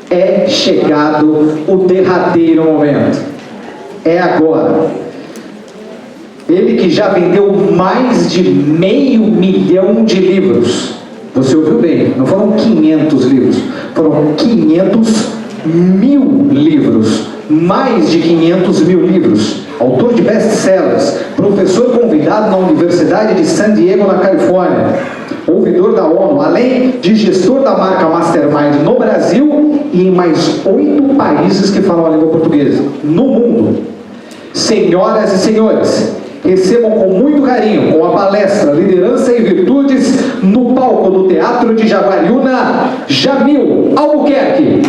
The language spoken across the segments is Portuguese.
É chegado o derradeiro momento. É agora. Ele que já vendeu mais de 500 mil de livros. Você ouviu bem, não foram 500 livros, foram 500 mil livros. Mais de 500 mil livros. Autor de best-sellers, professor convidado na Universidade de San Diego, na Califórnia, ouvidor da ONU, além de gestor da marca Mastermind no Brasil e em mais 8 países que falam a língua portuguesa no mundo. Senhoras e senhores, recebam com muito carinho, com a palestra Liderança e Virtudes, no palco do Teatro de Jaguariúna, Jamil Albuquerque.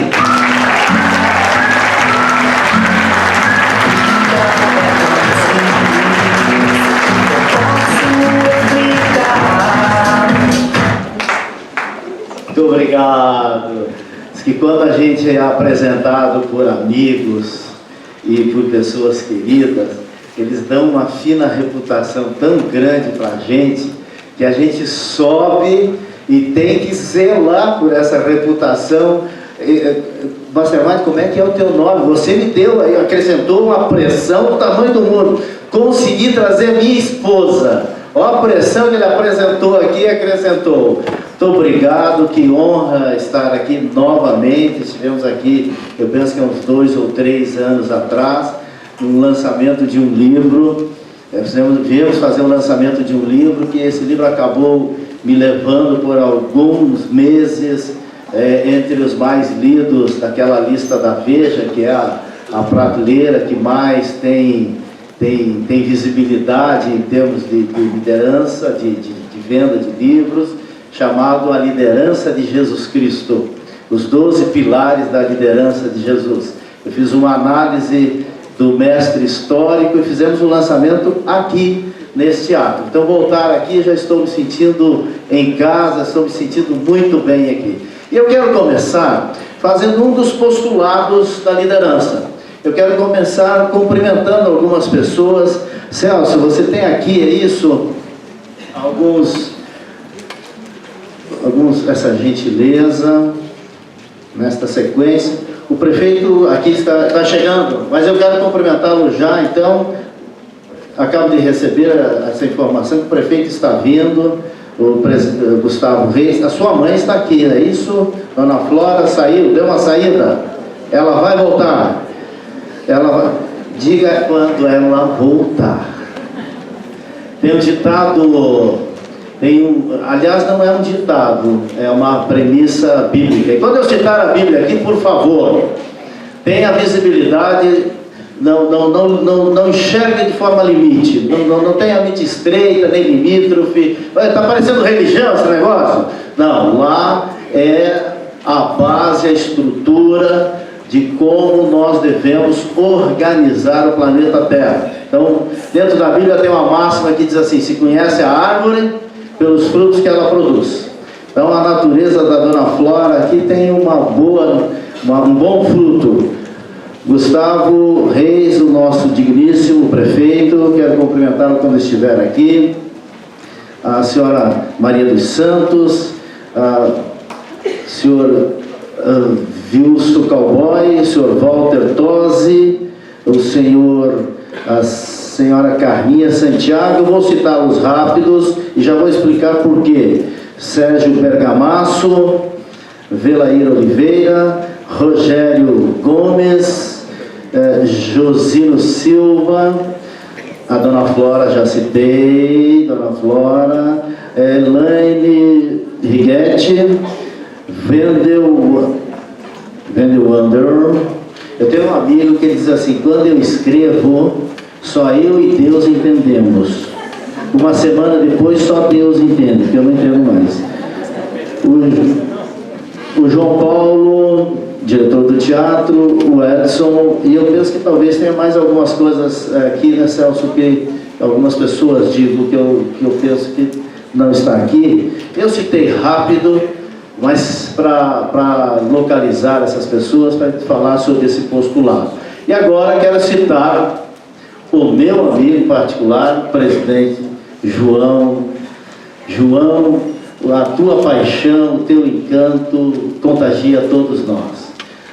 Muito obrigado. Diz que quando a gente é apresentado por amigos e por pessoas queridas, eles dão uma fina reputação tão grande para a gente, que a gente sobe e tem que zelar por essa reputação. Mastermind, como é que é o teu nome? Você me deu, aí acrescentou uma pressão do tamanho do mundo. Consegui trazer minha esposa. Olha a pressão que ele apresentou aqui e acrescentou. Muito obrigado, que honra estar aqui novamente. Estivemos aqui, eu penso que há uns 2 ou 3 anos atrás, no lançamento de um livro. Viemos fazer o lançamento de um livro, que esse livro acabou me levando por alguns meses entre os mais lidos daquela lista da Veja, que é a prateleira que mais tem visibilidade em termos de liderança, de venda de livros, chamado A Liderança de Jesus Cristo, os 12 pilares da liderança de Jesus. Eu fiz uma análise do mestre histórico e fizemos o lançamento aqui nesse teatro. Então, voltar aqui, já estou me sentindo em casa, estou me sentindo muito bem aqui. E eu quero começar fazendo um dos postulados da liderança. Eu quero começar cumprimentando algumas pessoas. Celso, você tem aqui, é isso? Essa gentileza, nesta sequência. O prefeito aqui está chegando, mas eu quero cumprimentá-lo já, então. Acabo de receber essa informação que o prefeito está vindo, o Gustavo Reis. A sua mãe está aqui, é isso? Dona Flora saiu, deu uma saída. Ela vai voltar. Diga quando ela voltar. Tem um ditado, aliás, não é um ditado, é uma premissa bíblica. E quando eu citar a Bíblia aqui, por favor, tenha visibilidade, não enxergue de forma limite, não tenha mente estreita, nem limítrofe. Está parecendo religião esse negócio? Não, lá é a base, a estrutura de como nós devemos organizar o planeta Terra. Então, dentro da Bíblia tem uma máxima que diz assim: se conhece a árvore pelos frutos que ela produz. Então, a natureza da Dona Flora aqui tem um bom fruto. Gustavo Reis, o nosso digníssimo prefeito, quero cumprimentá-lo quando estiver aqui. A senhora Maria dos Santos, senhor Vilso Cowboy, o senhor Walter Tosi, a senhora Carminha Santiago. Eu vou citá-los rápidos e já vou explicar por quê. Sérgio Bergamasso, Velair Oliveira, Rogério Gomes, Josino Silva, a Dona Flora já citei, Dona Flora, Elaine Righetti, Vendel Wander. Eu tenho um amigo que diz assim: quando eu escrevo, só eu e Deus entendemos. Uma semana depois, só Deus entende, porque eu não entendo mais. O João Paulo, diretor do teatro, o Edson, e eu penso que talvez tenha mais algumas coisas aqui, né, Celso, que algumas pessoas digam que eu penso que não está aqui. Eu citei rápido, mas para localizar essas pessoas, para falar sobre esse postulado. E agora quero citar o meu amigo particular, o presidente João, a tua paixão, o teu encanto contagia todos nós.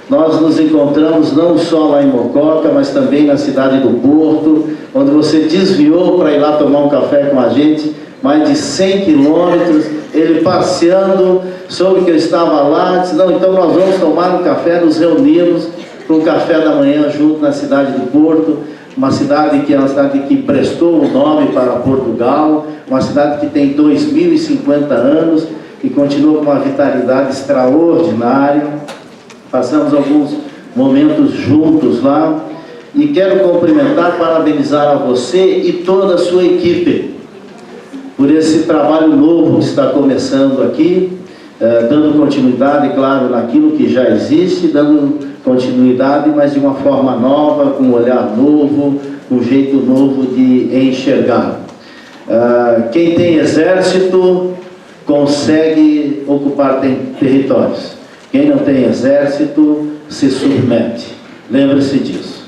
Nós nos encontramos não só lá em Mococa, mas também na cidade do Porto, onde você desviou para ir lá tomar um café com a gente, mais de 100 quilômetros, ele passeando, soube que eu estava lá, disse, não, então nós vamos tomar um café, nos reunimos para um café da manhã junto na cidade do Porto, uma cidade que é uma cidade que prestou o nome para Portugal, uma cidade que tem 2050 anos e continua com uma vitalidade extraordinária. Passamos alguns momentos juntos lá e quero cumprimentar, parabenizar a você e toda a sua equipe por esse trabalho novo que está começando aqui, dando continuidade, claro, naquilo que já existe, dando continuidade, mas de uma forma nova, com um olhar novo, com um jeito novo de enxergar. Quem tem exército consegue ocupar territórios. Quem não tem exército se submete. Lembre-se disso.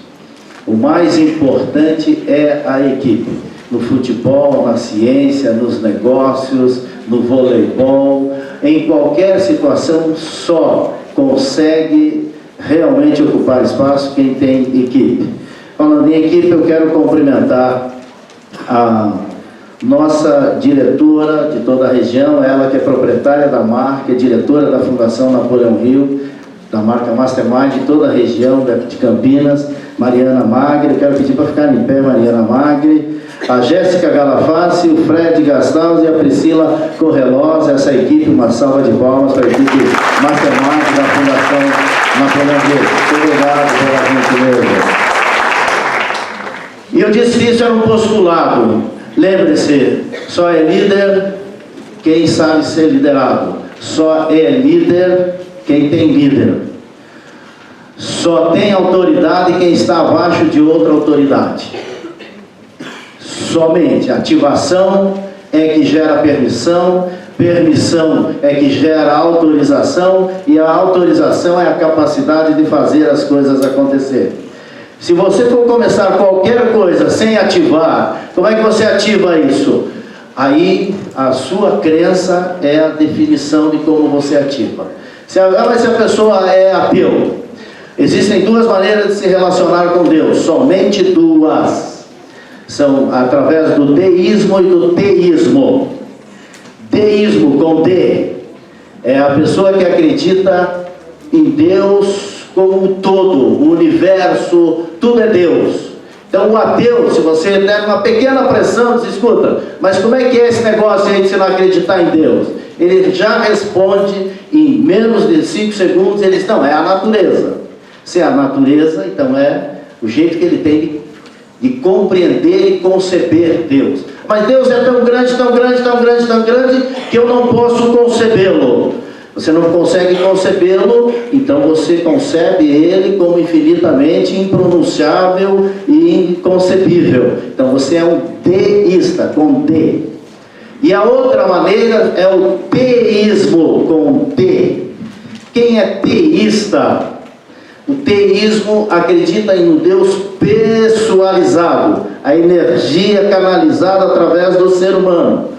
O mais importante é a equipe. No futebol, na ciência, nos negócios, no voleibol, em qualquer situação, só consegue realmente ocupar espaço quem tem equipe. Falando em equipe, eu quero cumprimentar a nossa diretora de toda a região, ela que é proprietária da marca, é diretora da Fundação Napoleão Hill, da marca Mastermind de toda a região de Campinas, Mariana Magri. Eu quero pedir para ficar em pé, Mariana Magri, a Jéssica Galafassi, o Fred Gastal e a Priscila Correlosa, essa equipe, uma salva de palmas para a equipe Mastermind da Fundação Napoleão Hill. Muito obrigado pela gentileza. E eu disse que isso era um postulado. Lembre-se, só é líder quem sabe ser liderado. Só é líder quem tem líder. Só tem autoridade quem está abaixo de outra autoridade. Somente ativação é que gera permissão, permissão é que gera autorização, e a autorização é a capacidade de fazer as coisas acontecerem. Se você for começar qualquer coisa sem ativar, como é que você ativa isso? Aí a sua crença é a definição de como você ativa. Mas se a pessoa é ateu, existem duas maneiras de se relacionar com Deus, somente duas. São através do deísmo e do teísmo. Deísmo com D é a pessoa que acredita em Deus como um todo, o universo, tudo é Deus. Então o ateu, se você der uma pequena pressão, diz, escuta, mas como é que é esse negócio aí de você não acreditar em Deus? Ele já responde em menos de 5 segundos, ele diz, não, é a natureza. Se é a natureza, então é o jeito que ele tem de compreender e conceber Deus. Mas Deus é tão grande, tão grande, tão grande, tão grande, que eu não posso concebê-lo. Você não consegue concebê-lo, então você concebe ele como infinitamente impronunciável e inconcebível. Então você é um deísta, com D. E a outra maneira é o teísmo, com T. Quem é teísta? O teísmo acredita em um Deus pessoalizado, a energia canalizada através do ser humano.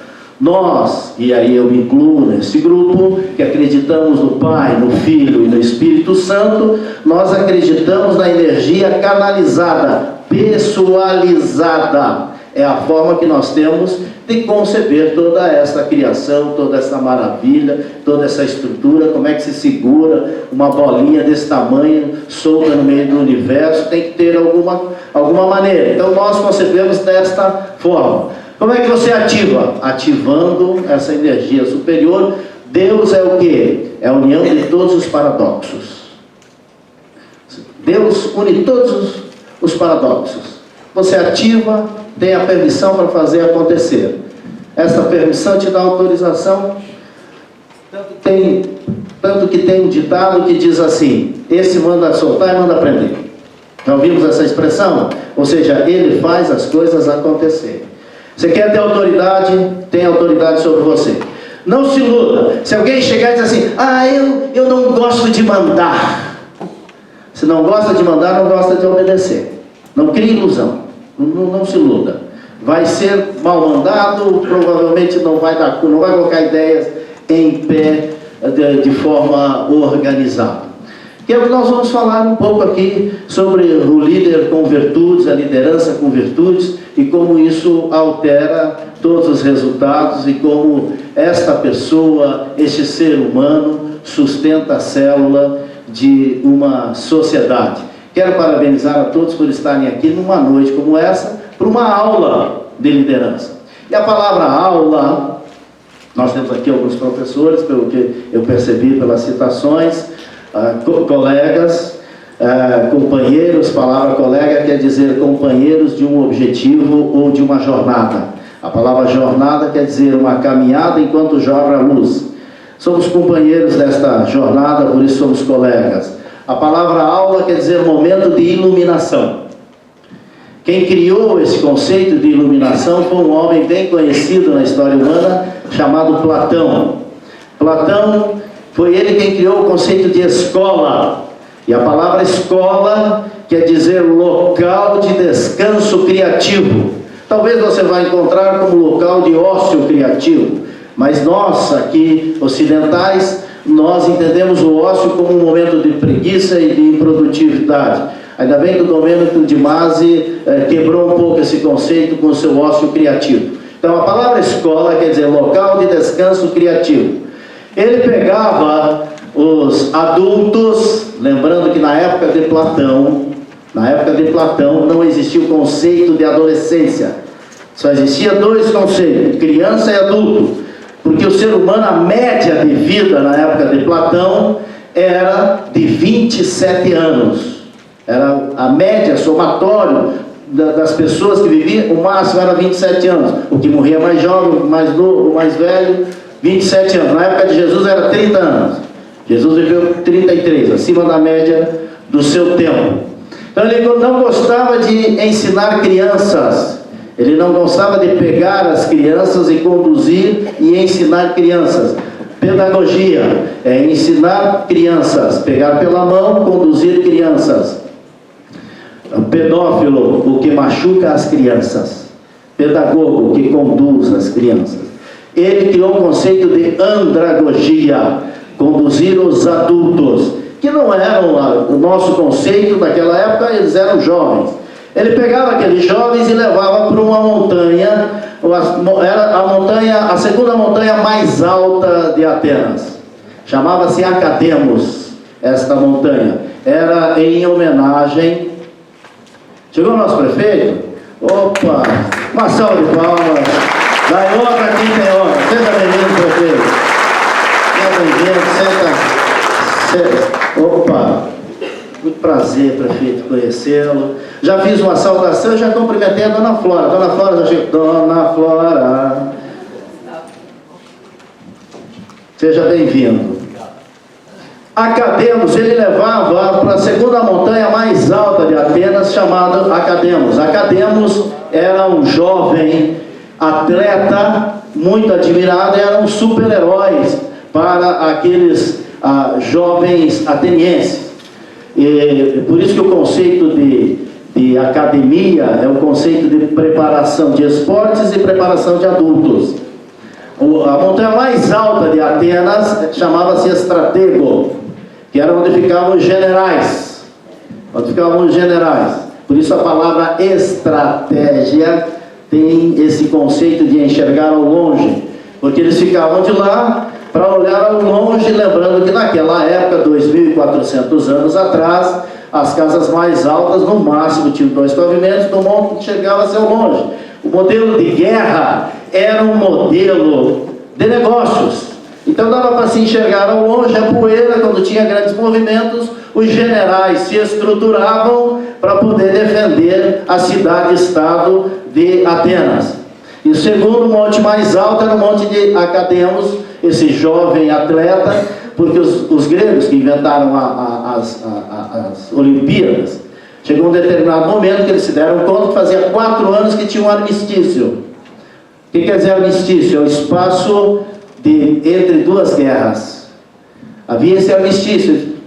Nós, e aí eu me incluo nesse grupo, que acreditamos no Pai, no Filho e no Espírito Santo, nós acreditamos na energia canalizada, pessoalizada. É a forma que nós temos de conceber toda essa criação, toda essa maravilha, toda essa estrutura, como é que se segura uma bolinha desse tamanho, solta no meio do universo, tem que ter alguma maneira. Então nós concebemos desta forma. Como é que você ativa? Ativando essa energia superior. Deus é o quê? É a união de todos os paradoxos. Deus une todos os paradoxos. Você ativa, tem a permissão para fazer acontecer. Essa permissão te dá autorização. Tanto que tem um ditado que diz assim, esse manda soltar e manda prender. Já ouvimos essa expressão? Ou seja, ele faz as coisas acontecerem. Você quer ter autoridade? Tem autoridade sobre você. Não se iluda. Se alguém chegar e dizer assim, eu não gosto de mandar. Se não gosta de mandar, não gosta de obedecer. Não crie ilusão. Não se iluda. Vai ser mal mandado, provavelmente não vai colocar ideias em pé de forma organizada. que é o que nós vamos falar um pouco aqui sobre o líder com virtudes, a liderança com virtudes, e como isso altera todos os resultados e como esta pessoa, este ser humano, sustenta a célula de uma sociedade. Quero parabenizar a todos por estarem aqui numa noite como essa, para uma aula de liderança. E a palavra aula, nós temos aqui alguns professores, pelo que eu percebi pelas citações, colegas, companheiros. Palavra colega quer dizer companheiros de um objetivo ou de uma jornada. A palavra jornada quer dizer uma caminhada enquanto jorra a luz. Somos companheiros desta jornada, por isso somos colegas. A palavra aula quer dizer momento de iluminação. Quem criou esse conceito de iluminação foi um homem bem conhecido na história humana, chamado Platão. Platão foi ele quem criou o conceito de escola. E a palavra escola quer dizer local de descanso criativo. Talvez você vai encontrar como local de ócio criativo, mas nós aqui, ocidentais, nós entendemos o ócio como um momento de preguiça e de improdutividade. Ainda bem que o Domênico de Masi quebrou um pouco esse conceito com o seu ócio criativo. Então a palavra escola quer dizer local de descanso criativo. Ele pegava os adultos, lembrando que na época de Platão não existia o conceito de adolescência. Só existia dois conceitos, criança e adulto. Porque o ser humano, a média de vida na época de Platão era de 27 anos. Era a média, somatório das pessoas que viviam, o máximo era 27 anos. O que morria mais jovem, mais novo, mais velho, 27 anos. Na época de Jesus era 30 anos. Jesus viveu 33, acima da média do seu tempo. Então ele não gostava de ensinar crianças. Ele não gostava de pegar as crianças e conduzir e ensinar crianças. Pedagogia é ensinar crianças, pegar pela mão, conduzir crianças. Pedófilo, o que machuca as crianças. Pedagogo, o que conduz as crianças. Ele criou um conceito de andragogia, conduzir os adultos, que não eram o nosso conceito naquela época, eles eram jovens. Ele pegava aqueles jovens e levava para uma montanha, era a segunda montanha mais alta de Atenas. Chamava-se Academos, esta montanha. Era em homenagem... Chegou o nosso prefeito? Opa! Uma salva de palmas. Dai honra a quem tem honra. Seja bem-vindo, prefeito. Seja bem-vindo, senta. Opa! Muito prazer, prefeito, conhecê-lo. Já fiz uma saudação e já cumprimentei a Dona Flora. Dona Flora já chegou. Dona Flora. Seja bem-vindo. Academos, ele levava para a segunda montanha mais alta de Atenas, chamada Academos. Academos era um jovem atleta, muito admirado, eram super-heróis para aqueles jovens atenienses. E por isso que o conceito de academia é o conceito de preparação de esportes e preparação de adultos. A montanha mais alta de Atenas chamava-se Estratego, que era onde ficavam os generais. Por isso a palavra estratégia tem esse conceito de enxergar ao longe, porque eles ficavam de lá para olhar ao longe, lembrando que naquela época, 2.400 anos atrás, as casas mais altas no máximo tinham 2 pavimentos, no monte chegava-se ao longe. O modelo de guerra era um modelo de negócios. Então dava para se enxergar ao longe a poeira. Quando tinha grandes movimentos, os generais se estruturavam para poder defender a cidade-estado de Atenas. E o segundo monte mais alto era o monte de Academos, esse jovem atleta, porque os gregos que inventaram as Olimpíadas, chegou um determinado momento que eles se deram conta que fazia 4 anos que tinha um armistício. O que quer dizer armistício? É o espaço entre 2 guerras. Havia esse armistício.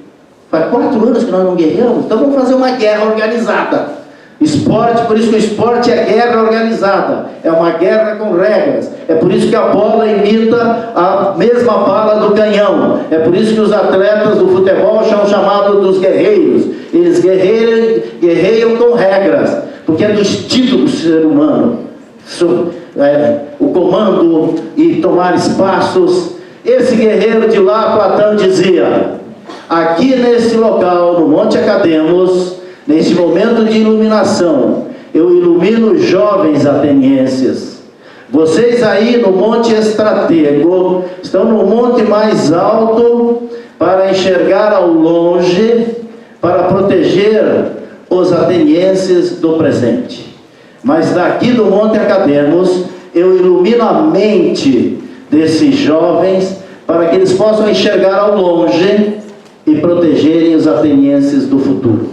Faz 4 anos que nós não guerreamos, então vamos fazer uma guerra organizada. Esporte, por isso que o esporte é guerra organizada, é uma guerra com regras. É por isso que a bola imita a mesma bala do canhão. É por isso que os atletas do futebol são chamados dos guerreiros. Eles guerreiam com regras, porque é do instinto do ser humano. O comando e tomar espaços. Esse guerreiro de lá, Platão dizia: aqui nesse local, no Monte Academos, nesse momento de iluminação, eu ilumino os jovens atenienses. Vocês aí no Monte Estratego estão no monte mais alto para enxergar ao longe, para proteger os atenienses do presente. Mas daqui do Monte Academos, eu ilumino a mente desses jovens para que eles possam enxergar ao longe e protegerem os atenienses do futuro.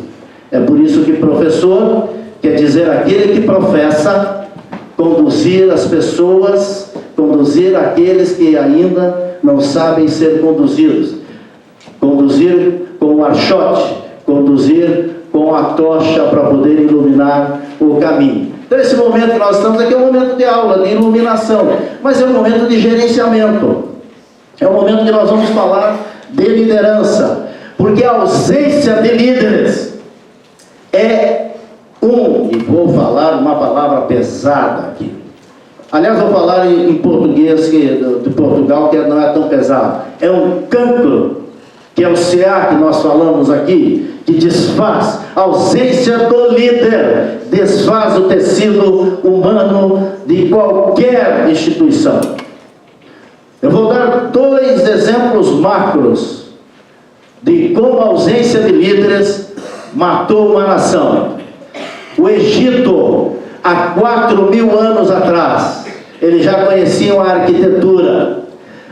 É por isso que professor quer dizer aquele que professa conduzir as pessoas, conduzir aqueles que ainda não sabem ser conduzidos, conduzir com o archote, conduzir com a tocha para poder iluminar o caminho. Então esse momento que nós estamos aqui é um momento de aula, de iluminação, mas é um momento de gerenciamento, é um momento que nós vamos falar de liderança, porque a ausência de líderes e vou falar uma palavra pesada aqui. Aliás, vou falar em português de Portugal, que não é tão pesado. É um cancro, que é o CA que nós falamos aqui, que desfaz. A ausência do líder desfaz o tecido humano de qualquer instituição. Eu vou dar 2 exemplos macros de como a ausência de líderes matou uma nação. O Egito, há 4.000 anos atrás, eles já conheciam a arquitetura.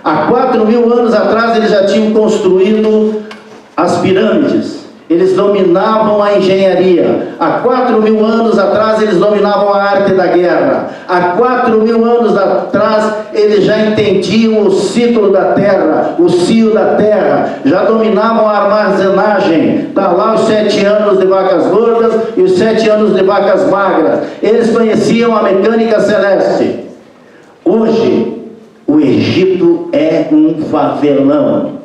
Há 4.000 anos atrás, eles já tinham construído as pirâmides. Eles dominavam a engenharia. Há 4.000 anos atrás, eles dominavam a arte da guerra. Há 4.000 anos atrás, eles já entendiam o ciclo da terra, o cio da terra. Já dominavam a armazenagem. Está lá os 7 anos de vacas gordas e os 7 anos de vacas magras. Eles conheciam a mecânica celeste. Hoje, o Egito é um favelão.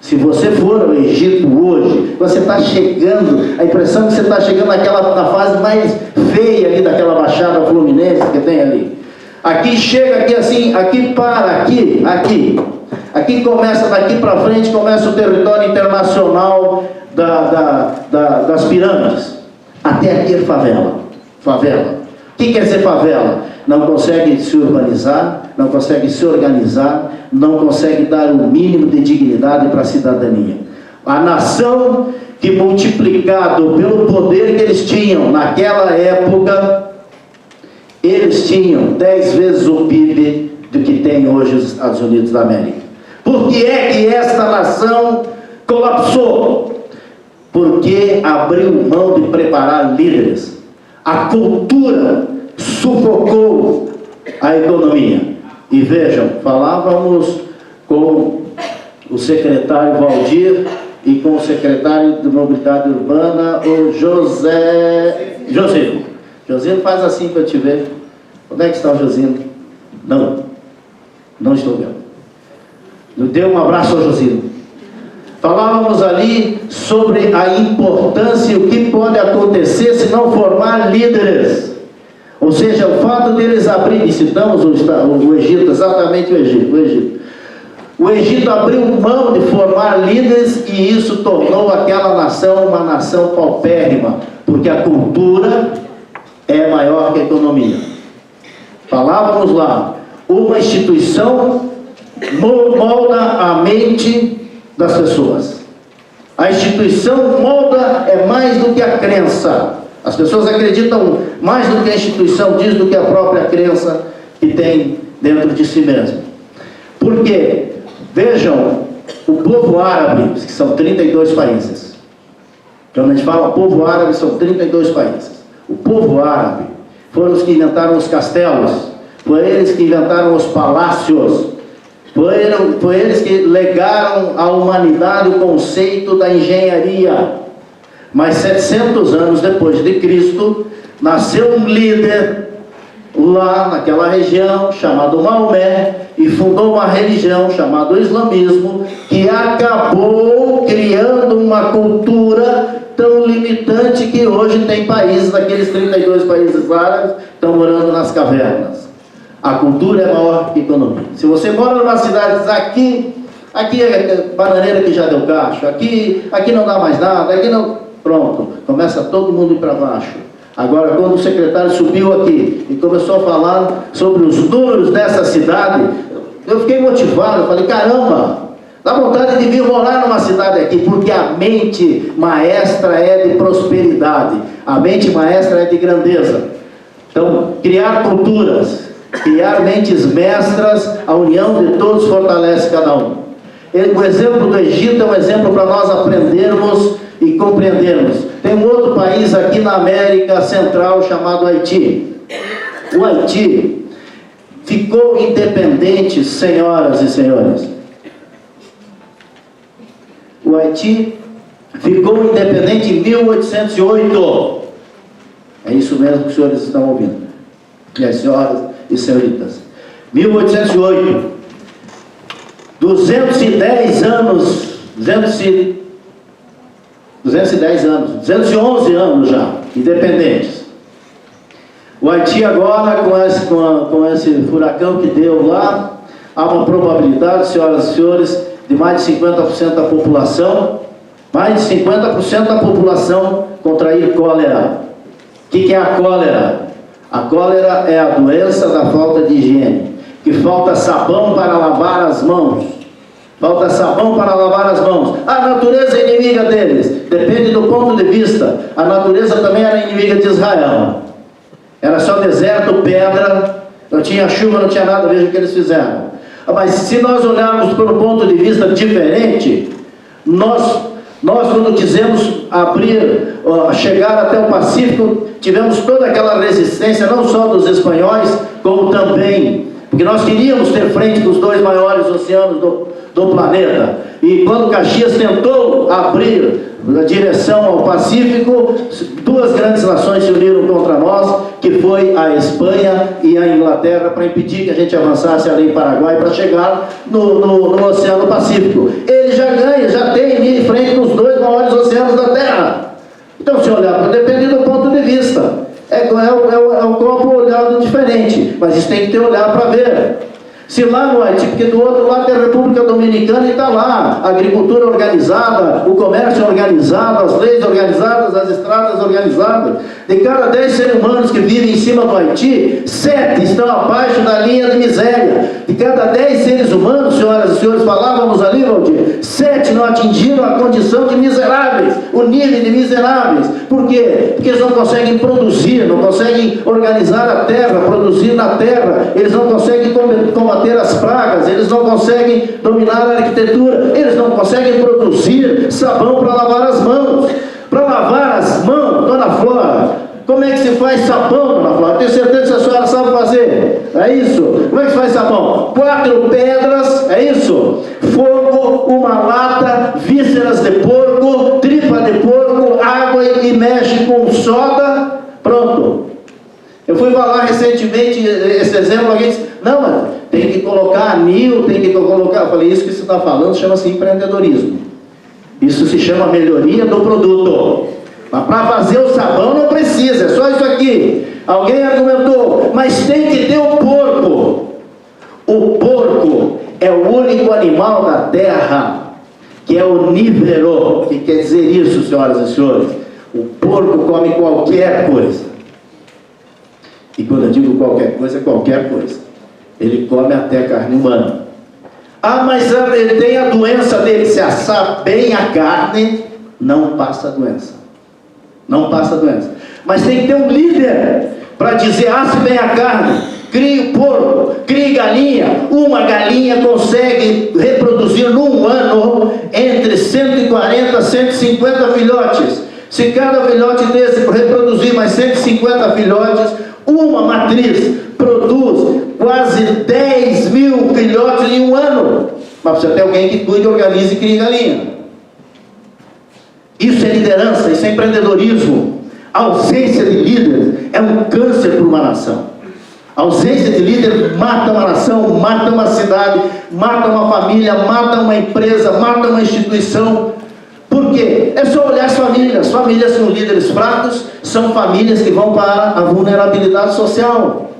Se você for ao Egito hoje, você está chegando, a impressão é que você está chegando na fase mais feia ali daquela Baixada Fluminense que tem ali. Aqui chega, aqui assim, aqui para, aqui. Aqui começa, daqui para frente, começa o território internacional das pirâmides. Até aqui é favela. O que quer dizer favela? Não consegue se urbanizar, não consegue se organizar, não consegue dar o mínimo de dignidade para a cidadania. A nação que, multiplicado pelo poder que eles tinham naquela época, eles tinham 10 vezes o PIB do que tem hoje os Estados Unidos da América. Por que é que esta nação colapsou? Porque abriu mão de preparar líderes. A cultura sufocou a economia. E vejam, falávamos com o secretário Valdir e com o secretário de Mobilidade Urbana, o Josino. Josino, faz assim para eu te ver. Onde é que está o Josino? Não estou vendo. Dê um abraço ao Josino. Falávamos ali sobre a importância e o que pode acontecer se não formar líderes. Ou seja, o fato deles abrirem, citamos o Egito, exatamente o Egito. O Egito abriu mão de formar líderes e isso tornou aquela nação uma nação paupérrima, porque a cultura é maior que a economia. Falávamos lá, uma instituição molda a mente das pessoas. A instituição molda é mais do que a crença. As pessoas acreditam mais do que a instituição diz do que a própria crença que tem dentro de si mesmo. Por quê? Vejam, o povo árabe, que são 32 países. Quando a gente fala povo árabe, são 32 países. O povo árabe foram os que inventaram os castelos, foram eles que inventaram os palácios, foram eles que legaram à humanidade o conceito da engenharia. Mas 700 anos depois de Cristo, nasceu um líder lá naquela região, chamado Maomé, e fundou uma religião chamada islamismo, que acabou criando uma cultura tão limitante que hoje tem países, daqueles 32 países árabes, estão morando nas cavernas. A cultura é maior que a economia. Se você mora numa cidade e diz, aqui é bananeira que já deu cacho, aqui não dá mais nada, aqui não... Pronto, começa todo mundo ir para baixo. Agora, quando o secretário subiu aqui e começou a falar sobre os números dessa cidade, eu fiquei motivado, eu falei, caramba, dá vontade de vir morar numa cidade aqui, porque a mente maestra é de prosperidade, a mente maestra é de grandeza. Então, criar culturas, criar mentes mestras, a união de todos fortalece cada um. O exemplo do Egito é um exemplo para nós aprendermos e compreendermos. Tem um outro país aqui na América Central chamado Haiti. O Haiti ficou independente, senhoras e senhores. O Haiti ficou independente em 1808. É isso mesmo que os senhores estão ouvindo. E as senhoras e senhoritas. 1808. 210 anos, 211 anos já, independentes. O Haiti agora, com esse furacão que deu lá, há uma probabilidade, senhoras e senhores, de mais de 50% da população, contrair cólera. O que é a cólera? A cólera é a doença da falta de higiene, que falta sabão para lavar as mãos. Falta sabão para lavar as mãos. A natureza é inimiga deles. Depende do ponto de vista. A natureza também era inimiga de Israel. Era só deserto, pedra, não tinha chuva, não tinha nada. Veja o que eles fizeram. Mas se nós olharmos por um ponto de vista diferente, nós quando quisemos chegar até o Pacífico, tivemos toda aquela resistência, não só dos espanhóis, como também, porque nós queríamos ter frente dos dois maiores oceanos do planeta. E quando Caxias tentou abrir a direção ao Pacífico, duas grandes nações se uniram contra nós, que foi a Espanha e a Inglaterra, para impedir que a gente avançasse ali em Paraguai para chegar no Oceano Pacífico. Ele já tem em frente nos dois maiores oceanos da Terra. Então, se olhar, depende do ponto de vista. É um copo olhado diferente, mas isso tem que ter olhar para ver. Se lá no Haiti, porque do outro lado tem a República Dominicana e está lá, a agricultura organizada, o comércio organizado, as leis organizadas, as estradas organizadas. De cada 10 seres humanos que vivem em cima do Haiti, 7 estão abaixo da linha de miséria. De cada 10 seres humanos, senhoras e senhores, falávamos ali, Valdir, 7 não atingiram a condição de miseráveis, o nível de miseráveis. Por quê? Porque eles não conseguem produzir, não conseguem organizar a terra, produzir na terra, eles não conseguem combater as pragas, eles não conseguem dominar a arquitetura, eles não conseguem produzir sabão para lavar as mãos. Para lavar as mãos, dona Flora, como é que se faz sabão, dona Flora? Tenho certeza que a senhora sabe fazer. É isso? Como é que se faz sabão? 4 pedras, é isso? Fogo, uma lata, vísceras de porco, tripa de porco, água e mexe com soda, pronto. Eu fui falar recentemente esse exemplo, alguém disse, não, mas tem que colocar anil, tem que colocar... Eu falei, isso que você está falando chama-se empreendedorismo. Isso se chama melhoria do produto. Mas para fazer o sabão não precisa, é só isso aqui. Alguém argumentou, mas tem que ter o porco. O porco é o único animal da terra que é onívoro. O que quer dizer isso, senhoras e senhores? O porco come qualquer coisa. E quando eu digo qualquer coisa, é qualquer coisa. Ele come até carne humana. Ah, mas ele tem a doença dele. Se assar bem a carne, não passa a doença. Não passa a doença. Mas tem que ter um líder para dizer, asse bem a carne, crie porco, crie galinha. Uma galinha consegue reproduzir num ano entre 140 a 150 filhotes. Se cada filhote desse reproduzir mais 150 filhotes, uma matriz produz quase 10 mil filhotes em um ano. Mas precisa ter alguém que cuide, organize e crie galinha. Isso é liderança, isso é empreendedorismo. A ausência de líder é um câncer para uma nação. A ausência de líder mata uma nação, mata uma cidade, mata uma família, mata uma empresa, mata uma instituição. Por quê? É só olhar as famílias. Famílias com líderes fracos são famílias que vão para a vulnerabilidade social.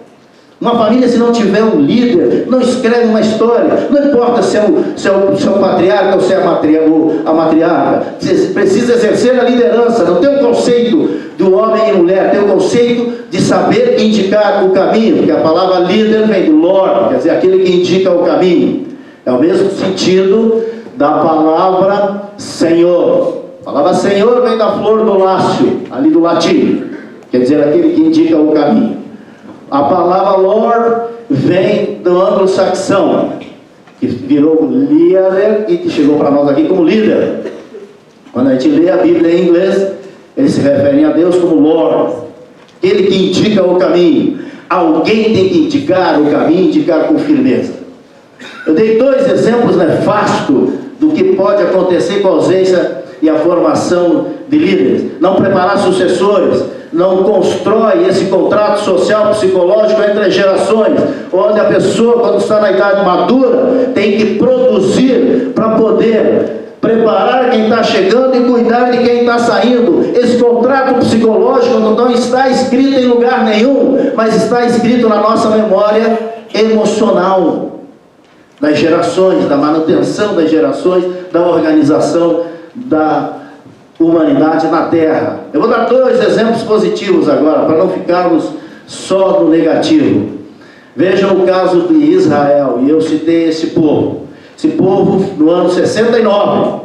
Uma família, se não tiver um líder, não escreve uma história. Não importa se é o patriarca ou se é a matriarca. Precisa exercer a liderança. Não tem o conceito do homem e mulher, tem o conceito de saber indicar o caminho. Porque a palavra líder vem do Lord, quer dizer, aquele que indica o caminho. É o mesmo sentido da palavra Senhor. A palavra Senhor vem da flor do lácio, ali do latim. Quer dizer, aquele que indica o caminho. A palavra Lord vem do anglo-saxão, que virou líder e que chegou para nós aqui como líder. Quando a gente lê a Bíblia em inglês, eles se referem a Deus como Lord, aquele que indica o caminho. Alguém tem que indicar o caminho, indicar com firmeza. Eu dei 2 exemplos nefastos do que pode acontecer com a ausência e a formação de líderes. Não preparar sucessores, não constrói esse contrato social, psicológico entre as gerações, onde a pessoa, quando está na idade madura, tem que produzir para poder preparar quem está chegando e cuidar de quem está saindo. Esse contrato psicológico não está escrito em lugar nenhum, mas está escrito na nossa memória emocional, das gerações, da manutenção das gerações, da organização da humanidade na Terra. Eu vou dar 2 exemplos positivos agora, para não ficarmos só no negativo. Vejam o caso de Israel, e eu citei esse povo. Esse povo, no ano 69,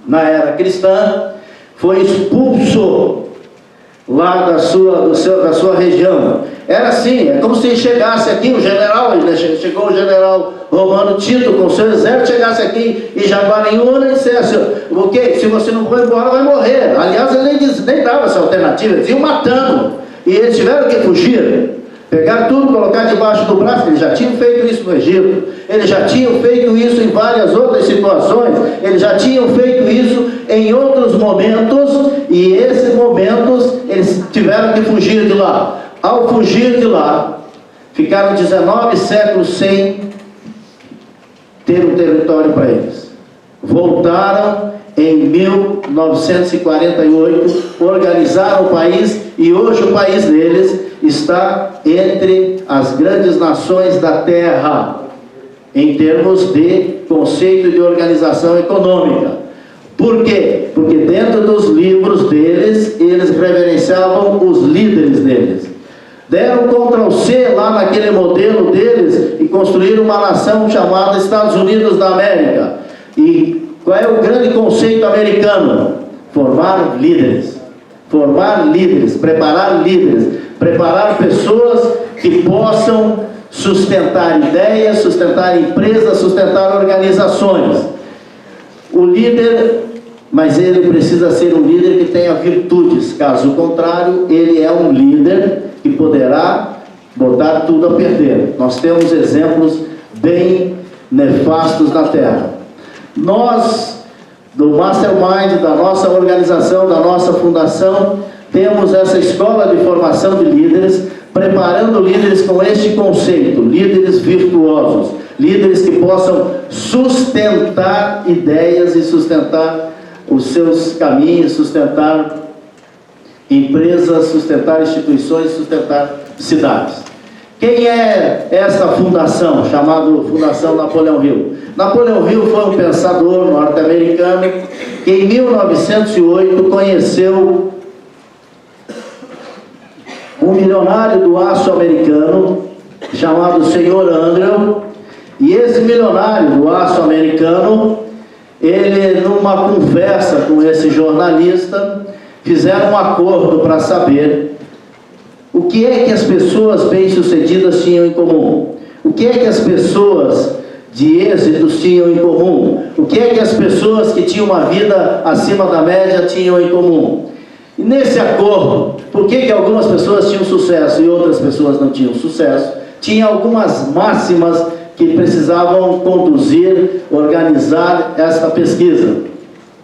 na era cristã, foi expulso lá da sua região. Era assim, é como se chegasse aqui o general, chegou o general romano Tito com seu exército, chegasse aqui em Jaguariúna e dissesse: ok, se você não for embora vai morrer. Aliás, ele nem dava essa alternativa, eles iam matando, e eles tiveram que fugir. Pegaram tudo, colocar debaixo do braço. Eles já tinham feito isso no Egito, eles já tinham feito isso em várias outras situações, eles já tinham feito isso em outros momentos, e esses momentos eles tiveram que fugir de lá. Ao fugir de lá, ficaram 19 séculos sem ter um território para eles. Voltaram em 1948, organizaram o país, e hoje o país deles está entre as grandes nações da Terra, em termos de conceito de organização econômica. Por quê? Porque dentro dos livros deles, eles reverenciavam os líderes deles. Deram Ctrl+C lá naquele modelo deles e construíram uma nação chamada Estados Unidos da América. E qual é o grande conceito americano? Formar líderes. Formar líderes, preparar pessoas que possam sustentar ideias, sustentar empresas, sustentar organizações. O líder, mas ele precisa ser um líder que tenha virtudes, caso contrário, ele é um líder que poderá botar tudo a perder. Nós temos exemplos bem nefastos na Terra. Nós, do Mastermind, da nossa organização, da nossa fundação, temos essa escola de formação de líderes, preparando líderes com este conceito: líderes virtuosos, líderes que possam sustentar ideias e sustentar os seus caminhos, sustentar empresas, sustentar instituições, sustentar cidades. Quem é esta fundação, chamada Fundação Napoleão Hill? Napoleão Hill foi um pensador norte-americano que em 1908 conheceu um milionário do aço americano chamado Sr. Andrew, e esse milionário do aço americano, ele, numa conversa com esse jornalista, fizeram um acordo para saber o que é que as pessoas bem-sucedidas tinham em comum, o que é que as pessoas de êxitos tinham em comum, o que é que as pessoas que tinham uma vida acima da média tinham em comum. E nesse acordo, por que algumas pessoas tinham sucesso e outras pessoas não tinham sucesso? Tinha algumas máximas que precisavam conduzir, organizar esta pesquisa.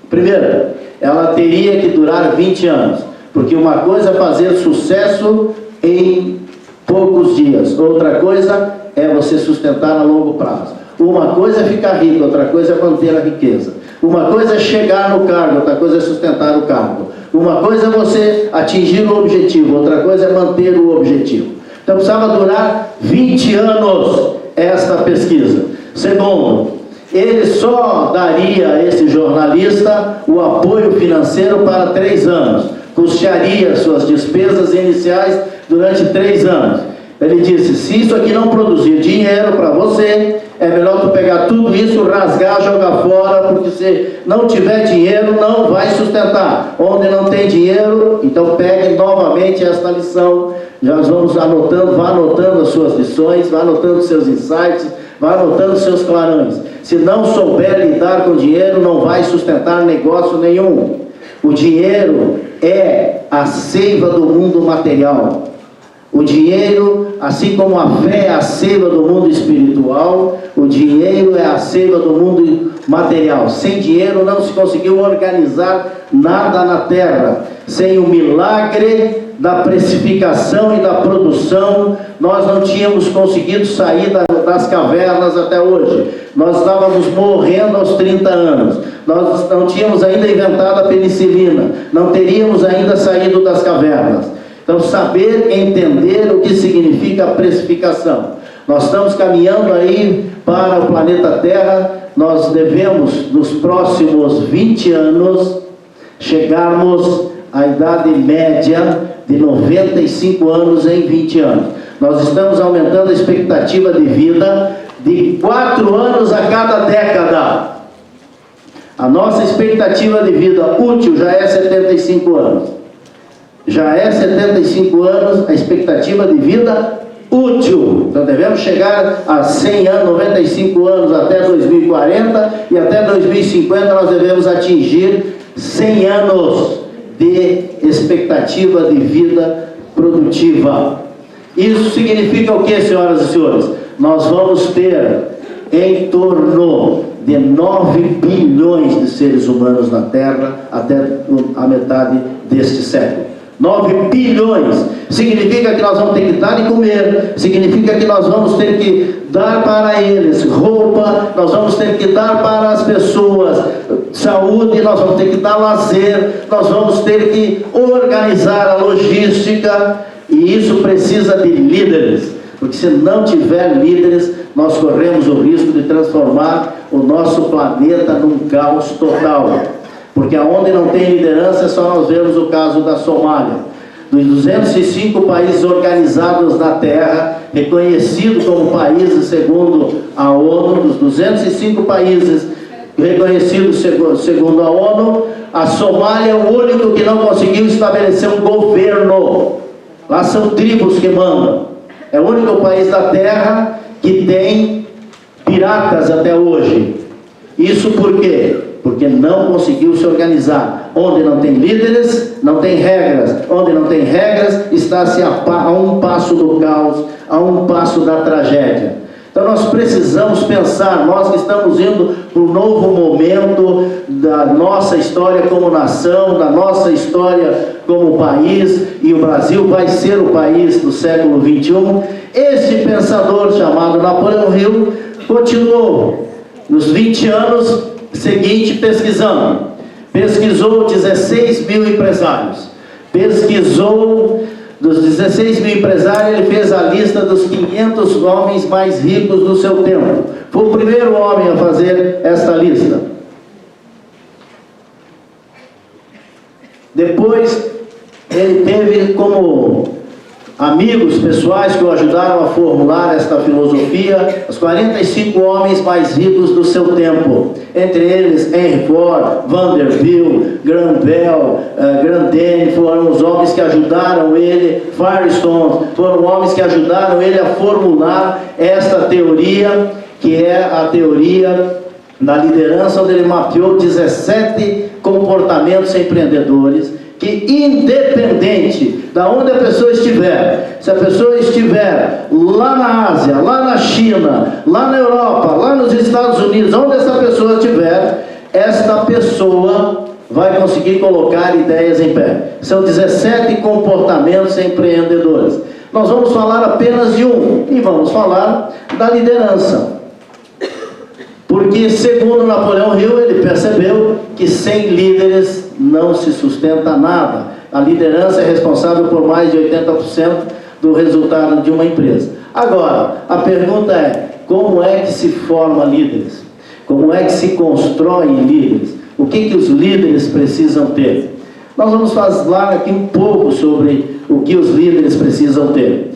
Primeiro, ela teria que durar 20 anos. Porque uma coisa é fazer sucesso em poucos dias, outra coisa é você sustentar a longo prazo. Uma coisa é ficar rico, outra coisa é manter a riqueza. Uma coisa é chegar no cargo, outra coisa é sustentar o cargo. Uma coisa é você atingir o objetivo, outra coisa é manter o objetivo. Então precisava durar 20 anos esta pesquisa. Segundo, ele só daria a esse jornalista o apoio financeiro para 3 anos. Custearia suas despesas iniciais durante 3 anos. Ele disse, se isso aqui não produzir dinheiro para você, é melhor tu pegar tudo isso, rasgar, jogar fora, porque se não tiver dinheiro, não vai sustentar. Onde não tem dinheiro, então pegue novamente esta lição. Nós vamos anotando, vá anotando as suas lições, vá anotando seus insights, vá anotando seus clarões. Se não souber lidar com dinheiro, não vai sustentar negócio nenhum. O dinheiro é a seiva do mundo material. O dinheiro, assim como a fé é a seiva do mundo espiritual, o dinheiro é a seiva do mundo material. Sem dinheiro não se conseguiu organizar nada na terra. Sem o milagre da precificação e da produção, nós não tínhamos conseguido sair das cavernas até hoje. Nós estávamos morrendo aos 30 anos. Nós não tínhamos ainda inventado a penicilina. Não teríamos ainda saído das cavernas. Então, saber entender o que significa a precificação. Nós estamos caminhando aí para o planeta Terra. Nós devemos, nos próximos 20 anos, chegarmos à idade média de 95 anos em 20 anos. Nós estamos aumentando a expectativa de vida de 4 anos a cada década. A nossa expectativa de vida útil já é 75 anos. Já é 75 anos a expectativa de vida útil. Então devemos chegar a 100 anos, 95 anos até 2040 e até 2050 nós devemos atingir 100 anos de expectativa de vida produtiva. Isso significa o que, senhoras e senhores? Nós vamos ter em torno de 9 bilhões de seres humanos na Terra até a metade deste século. 9 bilhões, significa que nós vamos ter que dar e comer, significa que nós vamos ter que dar para eles roupa, nós vamos ter que dar para as pessoas saúde, nós vamos ter que dar lazer, nós vamos ter que organizar a logística, e isso precisa de líderes, porque se não tiver líderes, nós corremos o risco de transformar o nosso planeta num caos total. Porque aonde não tem liderança, é só nós vemos o caso da Somália. Dos 205 países organizados na Terra, reconhecidos como países segundo a ONU, dos 205 países reconhecidos segundo a ONU, a Somália é o único que não conseguiu estabelecer um governo. Lá são tribos que mandam. É o único país da Terra que tem piratas até hoje. Isso por quê? Porque não conseguiu se organizar. Onde não tem líderes, não tem regras. Onde não tem regras, está-se a um passo do caos, a um passo da tragédia. Então nós precisamos pensar, nós que estamos indo para um novo momento da nossa história como nação, da nossa história como país, e o Brasil vai ser o país do século XXI. Esse pensador chamado Napoleão Hill continuou nos 20 anos seguinte pesquisou 16 mil empresários, dos 16 mil empresários, ele fez a lista dos 500 homens mais ricos do seu tempo. Foi o primeiro homem a fazer esta lista. Depois, ele teve como amigos pessoais que o ajudaram a formular esta filosofia, os 45 homens mais ricos do seu tempo. Entre eles, Henry Ford, Vanderbilt, Graham Bell, Grandin, foram os homens que ajudaram ele, Firestone, foram homens que ajudaram ele a formular esta teoria, que é a teoria da liderança, onde ele mapeou 17 comportamentos empreendedores, que independente da onde a pessoa estiver, se a pessoa estiver lá na Ásia, lá na China, lá na Europa, lá nos Estados Unidos, onde essa pessoa estiver, esta pessoa vai conseguir colocar ideias em pé. São 17 comportamentos empreendedores. Nós vamos falar apenas de um, e vamos falar da liderança. Porque, segundo Napoleão Hill, ele percebeu que sem líderes não se sustenta nada. A liderança é responsável por mais de 80% do resultado de uma empresa. Agora, a pergunta é, como é que se forma líderes? Como é que se constroem líderes? O que os líderes precisam ter? Nós vamos falar aqui um pouco sobre o que os líderes precisam ter.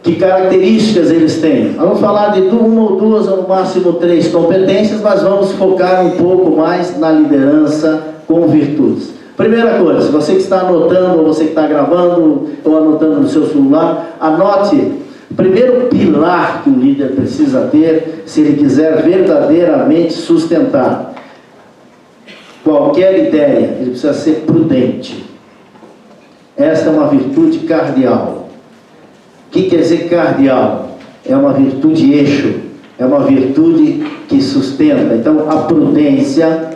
Que características eles têm? Vamos falar de uma ou duas, ou no máximo 3 competências, mas vamos focar um pouco mais na liderança com virtudes. Primeira coisa, se você que está anotando, ou você que está gravando, ou anotando no seu celular, anote o primeiro pilar que um líder precisa ter, se ele quiser verdadeiramente sustentar qualquer ideia, ele precisa ser prudente. Esta é uma virtude cardeal. O que quer dizer cardeal? É uma virtude eixo, é uma virtude que sustenta. Então, a prudência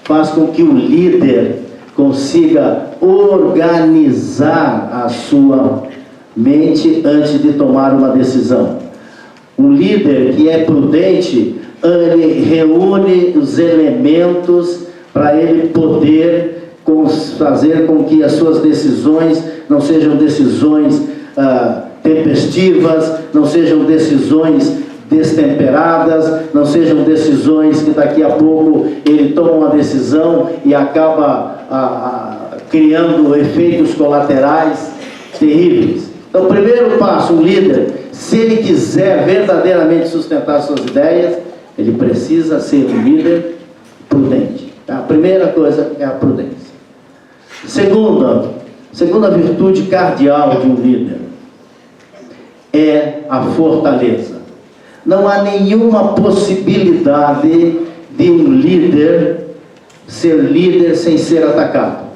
faz com que o líder consiga organizar a sua mente antes de tomar uma decisão. Um líder que é prudente, ele reúne os elementos para ele poder fazer com que as suas decisões não sejam decisões tempestivas, não sejam decisões destemperadas, não sejam decisões que daqui a pouco ele toma uma decisão e acaba criando efeitos colaterais terríveis. Então, primeiro passo, um líder, se ele quiser verdadeiramente sustentar suas ideias, ele precisa ser um líder prudente. A primeira coisa é a prudência. Segunda virtude cardeal de um líder é a fortaleza. Não há nenhuma possibilidade de um líder ser líder sem ser atacado.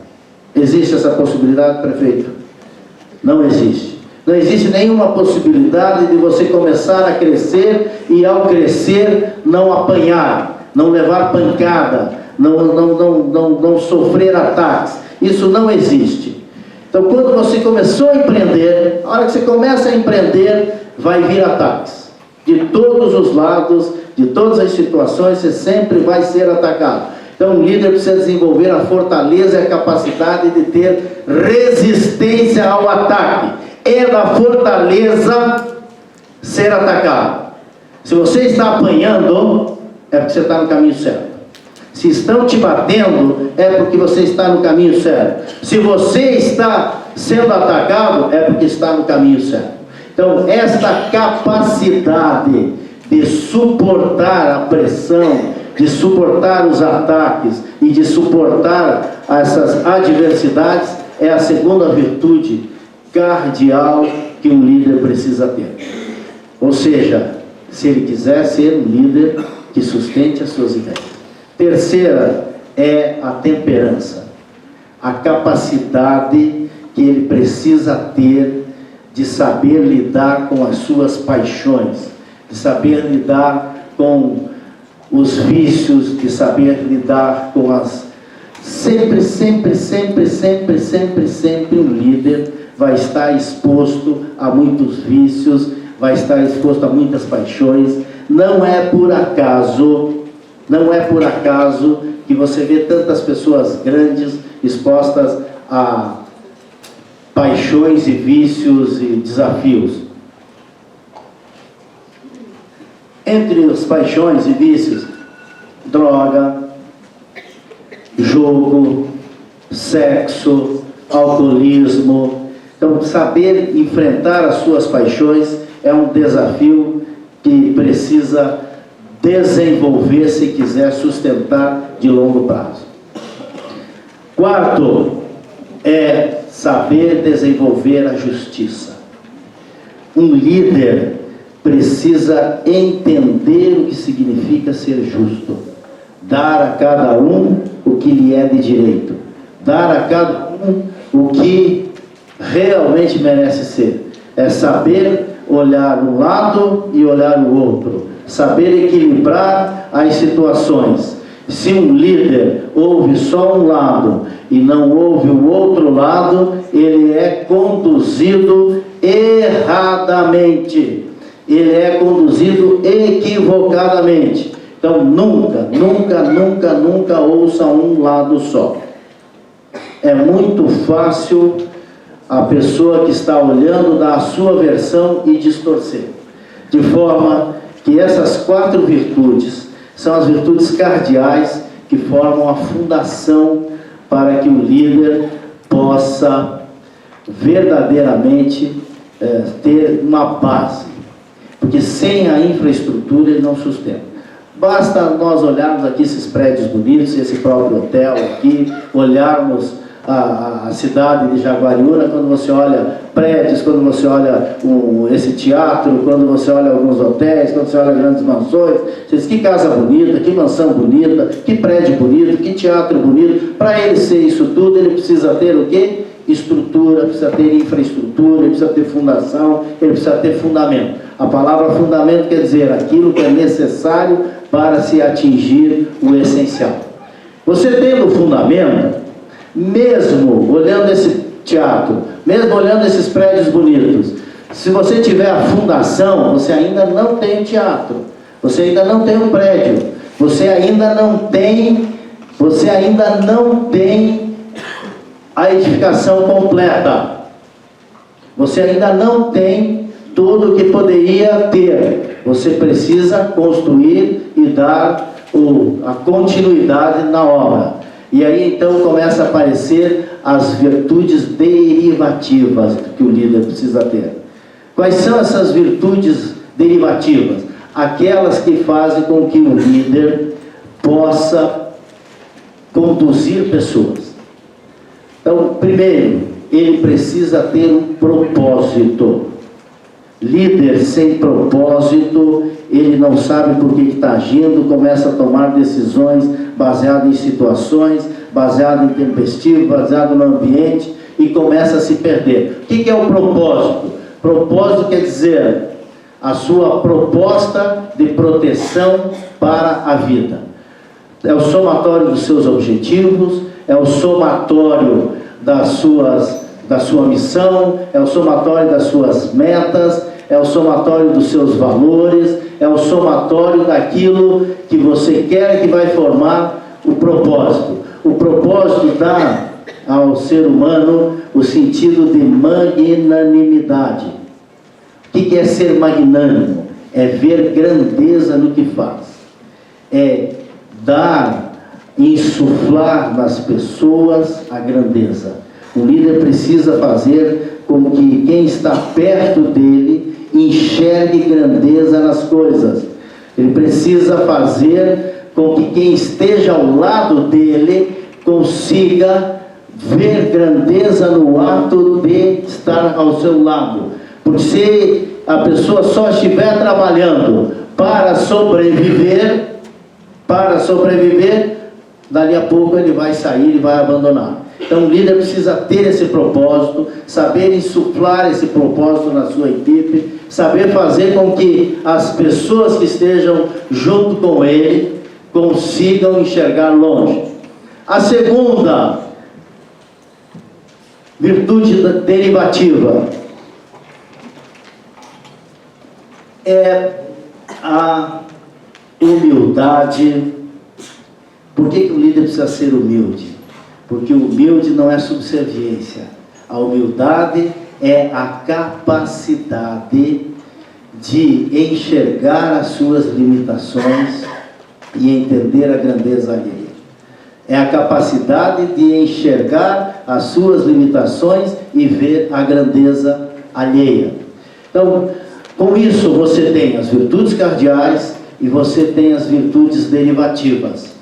Existe essa possibilidade, prefeito? Não existe. Não existe nenhuma possibilidade de você começar a crescer e, ao crescer, não apanhar, não levar pancada, não sofrer ataques. Isso não existe. Então, quando você começou a empreender, a hora que você começa a empreender, vai vir ataques. De todos os lados, de todas as situações, você sempre vai ser atacado. Então, o líder precisa desenvolver a fortaleza e a capacidade de ter resistência ao ataque. É da fortaleza ser atacado. Se você está apanhando, é porque você está no caminho certo. Se estão te batendo, é porque você está no caminho certo. Se você está sendo atacado, é porque está no caminho certo. Então, esta capacidade de suportar a pressão, de suportar os ataques e de suportar essas adversidades é a segunda virtude cardeal que um líder precisa ter. Ou seja, se ele quiser ser um líder que sustente as suas ideias. Terceira é a temperança, a capacidade que ele precisa ter de saber lidar com as suas paixões, de saber lidar com os vícios, de saber lidar com as... Sempre um líder vai estar exposto a muitos vícios, vai estar exposto a muitas paixões. Não é por acaso que você vê tantas pessoas grandes expostas a paixões e vícios e desafios. Entre as paixões e vícios, droga, jogo, sexo, alcoolismo. Então, saber enfrentar as suas paixões é um desafio que precisa desenvolver se quiser sustentar de longo prazo. Quarto, é saber desenvolver a justiça. Um líder precisa entender o que significa ser justo, dar a cada um o que lhe é de direito, dar a cada um o que realmente merece ser. É saber olhar um lado e olhar o outro, saber equilibrar as situações. Se um líder ouve só um lado e não ouve o outro lado, ele é conduzido erradamente. Ele é conduzido equivocadamente. Então, nunca ouça um lado só. É muito fácil a pessoa que está olhando dar a sua versão e distorcer. De forma que essas 4 virtudes são as virtudes cardeais que formam a fundação para que o líder possa verdadeiramente ter uma base. Porque sem a infraestrutura ele não sustenta. Basta nós olharmos aqui esses prédios bonitos, esse próprio hotel aqui, olharmos a cidade de Jaguariúna, quando você olha prédios, quando você olha esse teatro, quando você olha alguns hotéis, quando você olha grandes mansões, você diz, que casa bonita, que mansão bonita, que prédio bonito, que teatro bonito. Para ele ser isso tudo, ele precisa ter o quê? Estrutura, precisa ter infraestrutura, ele precisa ter fundação, ele precisa ter fundamento. A palavra fundamento quer dizer aquilo que é necessário para se atingir o essencial. Você tendo fundamento, mesmo olhando esse teatro, mesmo olhando esses prédios bonitos, se você tiver a fundação, você ainda não tem o teatro, você ainda não tem o prédio, você ainda não tem a edificação completa, você ainda não tem tudo o que poderia ter. Você precisa construir e dar a continuidade na obra. E aí então começa a aparecer as virtudes derivativas que o líder precisa ter. Quais são essas virtudes derivativas? Aquelas que fazem com que o líder possa conduzir pessoas. Então, primeiro, ele precisa ter um propósito. Líder sem propósito, ele não sabe por que está agindo, começa a tomar decisões baseadas em situações, baseado em tempestivo, baseado no ambiente, e começa a se perder. O que é o propósito? Propósito quer dizer a sua proposta de proteção para a vida. É o somatório dos seus objetivos, é o somatório da sua missão, é o somatório das suas metas, é o somatório dos seus valores, é o somatório daquilo que você quer que vai formar o propósito. O propósito dá ao ser humano o sentido de magnanimidade. O que é ser magnânimo? É ver grandeza no que faz. É dar, insuflar nas pessoas a grandeza. O líder precisa fazer com que quem está perto dele enxergue grandeza nas coisas. Ele precisa fazer com que quem esteja ao lado dele consiga ver grandeza no ato de estar ao seu lado. Porque se a pessoa só estiver trabalhando para sobreviver, dali a pouco ele vai sair e vai abandonar. Então o líder precisa ter esse propósito, saber insuflar esse propósito na sua equipe, saber fazer com que as pessoas que estejam junto com ele consigam enxergar longe. A segunda virtude derivativa é a humildade. Por que o líder precisa ser humilde? Porque o humilde não é subserviência. A humildade é a capacidade de enxergar as suas limitações e entender a grandeza alheia. É a capacidade de enxergar as suas limitações e ver a grandeza alheia. Então, com isso você tem as virtudes cardeais e você tem as virtudes derivativas.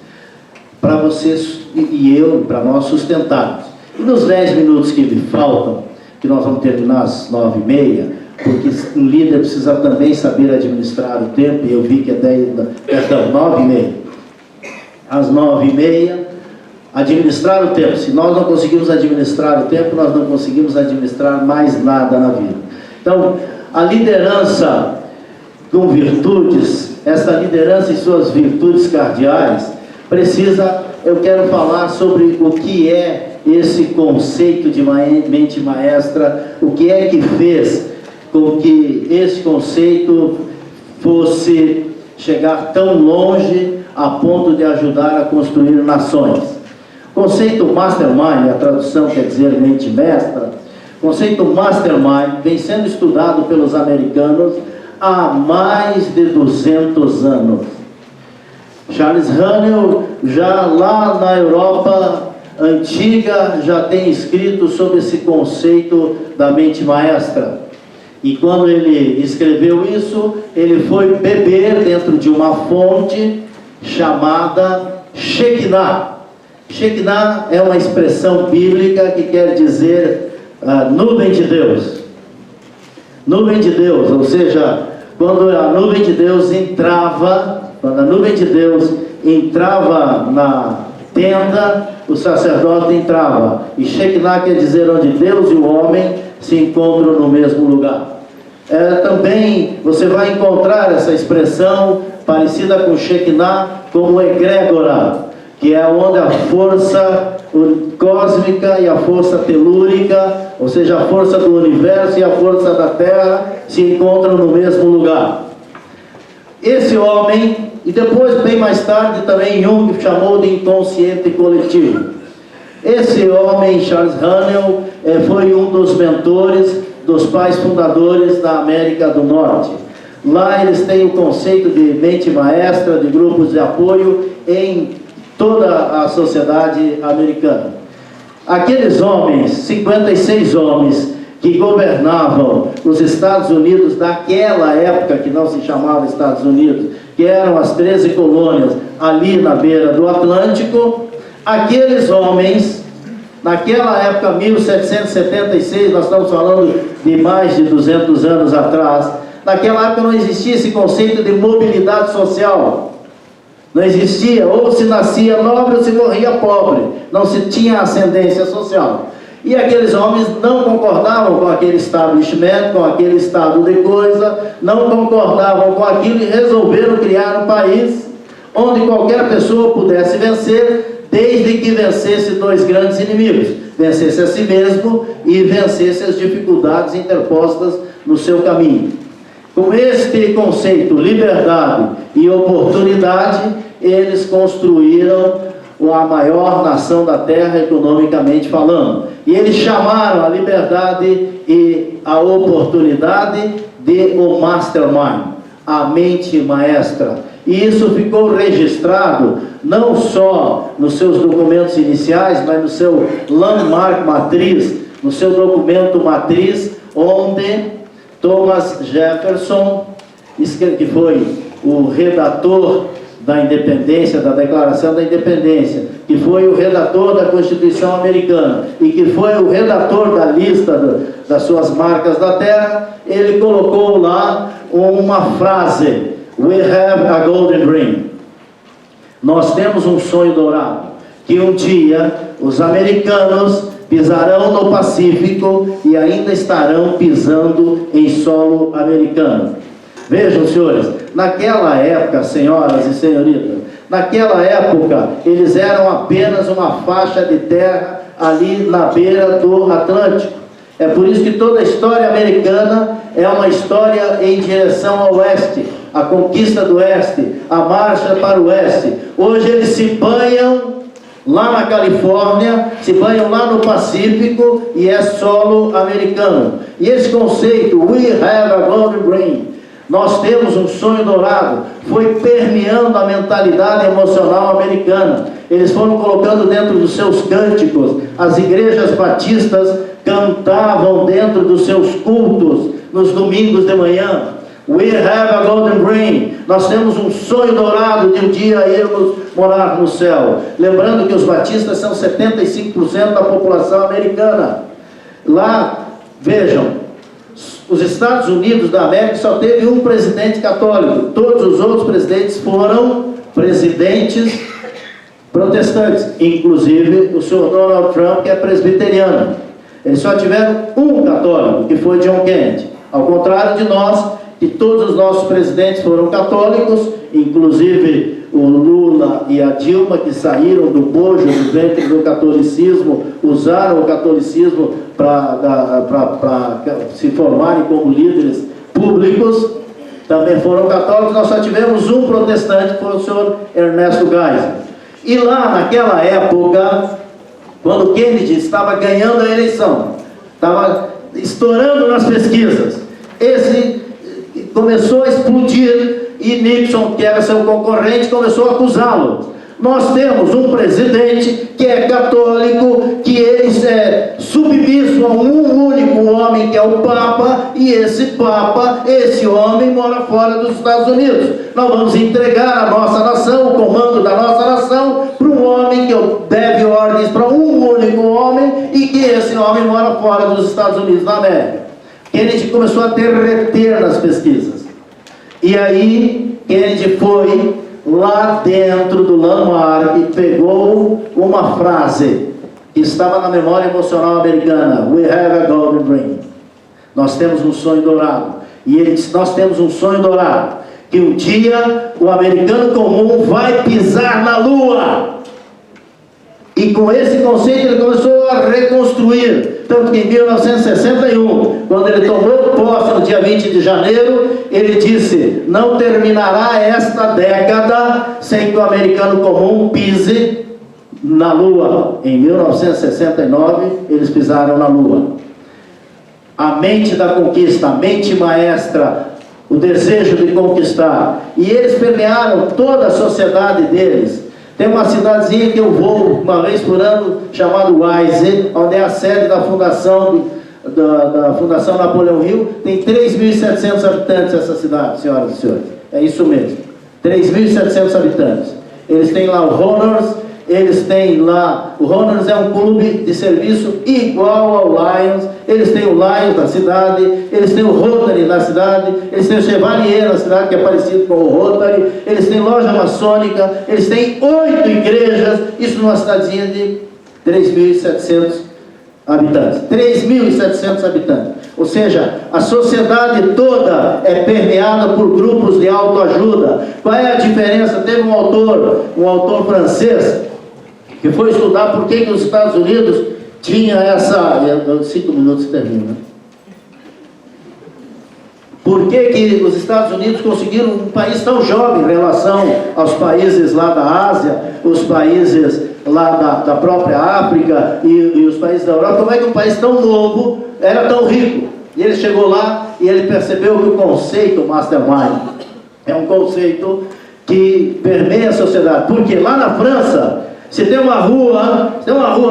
Para vocês e eu, para nós sustentarmos. E nos 10 minutos que me faltam, que nós vamos terminar às 9h30, porque um líder precisa também saber administrar o tempo, e eu vi que é 9h30. Às 9h30, administrar o tempo. Se nós não conseguimos administrar o tempo, nós não conseguimos administrar mais nada na vida. Então, a liderança com virtudes, essa liderança e suas virtudes cardeais, eu quero falar sobre o que é esse conceito de mente maestra, o que é que fez com que esse conceito fosse chegar tão longe a ponto de ajudar a construir nações. O conceito mastermind, a tradução quer dizer mente mestra, o conceito mastermind vem sendo estudado pelos americanos há mais de 200 anos. Charles Haanel, já lá na Europa antiga, já tem escrito sobre esse conceito da mente maestra. E quando ele escreveu isso, ele foi beber dentro de uma fonte chamada Shekinah. Shekinah é uma expressão bíblica que quer dizer nuvem de Deus. Nuvem de Deus, ou seja, quando a nuvem de Deus entrava na tenda, o sacerdote entrava. E Shekinah quer dizer onde Deus e o homem se encontram no mesmo lugar. Também você vai encontrar essa expressão parecida com Shekinah como egrégora, que é onde a força cósmica e a força telúrica, ou seja, a força do universo e a força da terra se encontram no mesmo lugar. Esse homem, e depois bem mais tarde também Jung chamou de inconsciente coletivo. Esse homem, Charles Haanel, foi um dos mentores dos pais fundadores da América do Norte. Lá eles têm o conceito de mente maestra, de grupos de apoio em toda a sociedade americana. Aqueles homens, 56 homens, que governavam os Estados Unidos daquela época, que não se chamava Estados Unidos, que eram as 13 colônias ali na beira do Atlântico, aqueles homens, naquela época, 1776, nós estamos falando de mais de 200 anos atrás, naquela época não existia esse conceito de mobilidade social. Não existia, ou se nascia nobre ou se morria pobre, não se tinha ascendência social. E aqueles homens não concordavam com aquele establishment, com aquele estado de coisa, não concordavam com aquilo e resolveram criar um país onde qualquer pessoa pudesse vencer, desde que vencesse dois grandes inimigos, vencesse a si mesmo e vencesse as dificuldades interpostas no seu caminho. Com este conceito, liberdade e oportunidade, eles construíram a maior nação da Terra, economicamente falando. E eles chamaram a liberdade e a oportunidade de o mastermind, a mente maestra. E isso ficou registrado não só nos seus documentos iniciais, mas no seu landmark matriz, no seu documento matriz, onde Thomas Jefferson, que foi o redator da independência, da Declaração da Independência, que foi o redator da Constituição Americana e que foi o redator da lista das suas marcas da terra, ele colocou lá uma frase: "We have a golden dream." Nós temos um sonho dourado, que um dia os americanos pisarão no Pacífico e ainda estarão pisando em solo americano. Vejam, senhores, naquela época, senhoras e senhoritas, naquela época, eles eram apenas uma faixa de terra ali na beira do Atlântico. É por isso que toda a história americana é uma história em direção ao oeste, a conquista do oeste, a marcha para o oeste. Hoje eles se banham lá na Califórnia, se banham lá no Pacífico e é solo americano. E esse conceito, "We have a golden dream", nós temos um sonho dourado, foi permeando a mentalidade emocional americana. Eles foram colocando dentro dos seus cânticos, as igrejas batistas cantavam dentro dos seus cultos, nos domingos de manhã. "We have a golden dream", nós temos um sonho dourado de um dia irmos morar no céu. Lembrando que os batistas são 75% da população americana. Lá, vejam, os Estados Unidos da América só teve um presidente católico, todos os outros presidentes foram presidentes protestantes, inclusive o senhor Donald Trump, que é presbiteriano. Eles só tiveram um católico, que foi John Kennedy. Ao contrário de nós, que todos os nossos presidentes foram católicos, inclusive o Lula e a Dilma, que saíram do bojo, do ventre do catolicismo, usaram o catolicismo para se formarem como líderes públicos, também foram católicos. Nós só tivemos um protestante, que foi o senhor Ernesto Geisel. E lá naquela época, quando Kennedy estava ganhando a eleição, estava estourando nas pesquisas, esse começou a explodir e Nixon, que era seu concorrente, começou a acusá-lo. Nós temos um presidente que é católico, que ele é submisso a um único homem, que é o Papa, e esse Papa, esse homem, mora fora dos Estados Unidos. Nós vamos entregar a nossa nação, o comando da nossa nação, para um homem que deve ordens para um único homem, e que esse homem mora fora dos Estados Unidos da América. Kennedy começou a derreter nas pesquisas. E aí, Kennedy foi lá dentro do Landmark e pegou uma frase que estava na memória emocional americana: We have a golden dream. Nós temos um sonho dourado. E ele disse: nós temos um sonho dourado, que um dia o americano comum vai pisar na Lua. E com esse conceito ele começou a reconstruir. Tanto que em 1961, quando ele tomou posse no dia 20 de janeiro, ele disse: não terminará esta década sem que o americano comum pise na Lua. Em 1969, eles pisaram na Lua. A mente da conquista, a mente maestra, o desejo de conquistar. E eles permearam toda a sociedade deles. Tem uma cidadezinha que eu vou uma vez por ano, chamada Wise, onde é a sede da fundação, da Fundação Napoleão Hill. Tem 3.700 habitantes essa cidade, senhoras e senhores. É isso mesmo, 3.700 habitantes. Eles têm lá o Honors, eles têm lá, o Honors é um clube de serviço igual ao Lions. Eles têm o Lions na cidade, eles têm o Rotary na cidade, eles têm o Chevalier na cidade, que é parecido com o Rotary, eles têm loja maçônica, eles têm 8 igrejas, isso numa cidadezinha de 3.700 habitantes. 3.700 habitantes. Ou seja, a sociedade toda é permeada por grupos de autoajuda. Qual é a diferença? Teve um autor francês, que foi estudar por que os Estados Unidos tinha essa... 5 minutos termina. Por que os Estados Unidos conseguiram um país tão jovem em relação aos países lá da Ásia, os países lá da própria África e os países da Europa? Como é que um país tão novo era tão rico? E ele chegou lá e ele percebeu que o conceito mastermind é um conceito que permeia a sociedade. Porque lá na França, se tem uma rua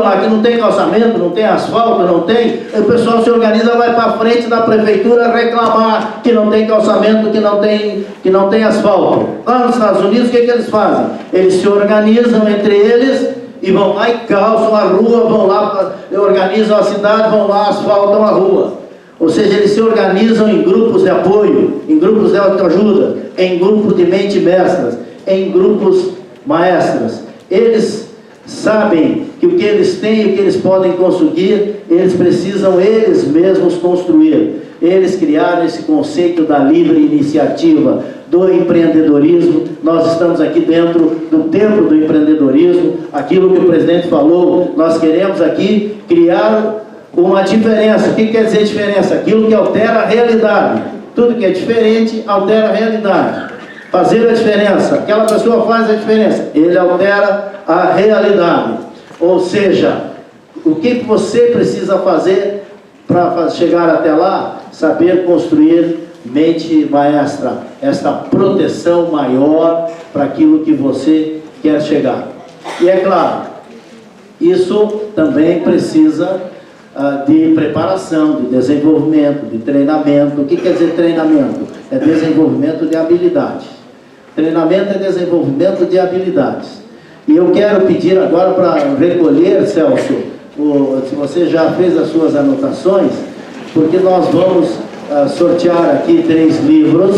lá que não tem calçamento, não tem asfalto, não tem, o pessoal se organiza, vai para frente da prefeitura reclamar que não tem calçamento, que não tem asfalto. Lá nos Estados Unidos, o que eles fazem? Eles se organizam entre eles e vão lá e calçam a rua, vão lá, organizam a cidade, vão lá, asfaltam a rua. Ou seja, eles se organizam em grupos de apoio, em grupos de autoajuda, em grupos de mente mestras, em grupos maestras. Eles sabem que o que eles têm e o que eles podem conseguir, eles precisam eles mesmos construir. Eles criaram esse conceito da livre iniciativa, do empreendedorismo. Nós estamos aqui dentro do tempo do empreendedorismo. Aquilo que o presidente falou, nós queremos aqui criar uma diferença. O que quer dizer diferença? Aquilo que altera a realidade. Tudo que é diferente altera a realidade. Fazer a diferença. Aquela pessoa faz a diferença, ele altera a realidade. Ou seja, o que você precisa fazer para chegar até lá? Saber construir mente maestra, esta proteção maior para aquilo que você quer chegar. E é claro, isso também precisa de preparação, de desenvolvimento, de treinamento. O que quer dizer treinamento? É desenvolvimento de habilidades. Treinamento é desenvolvimento de habilidades. E eu quero pedir agora para recolher, Celso, se você já fez as suas anotações, porque nós vamos sortear aqui 3 livros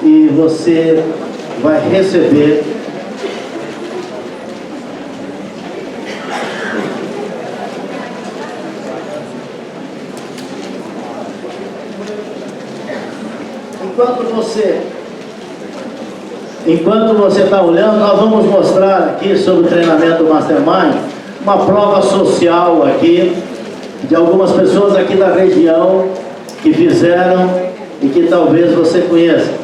e você vai receber enquanto você enquanto você está olhando, nós vamos mostrar aqui sobre o treinamento Mastermind, uma prova social aqui, de algumas pessoas aqui da região que fizeram e que talvez você conheça.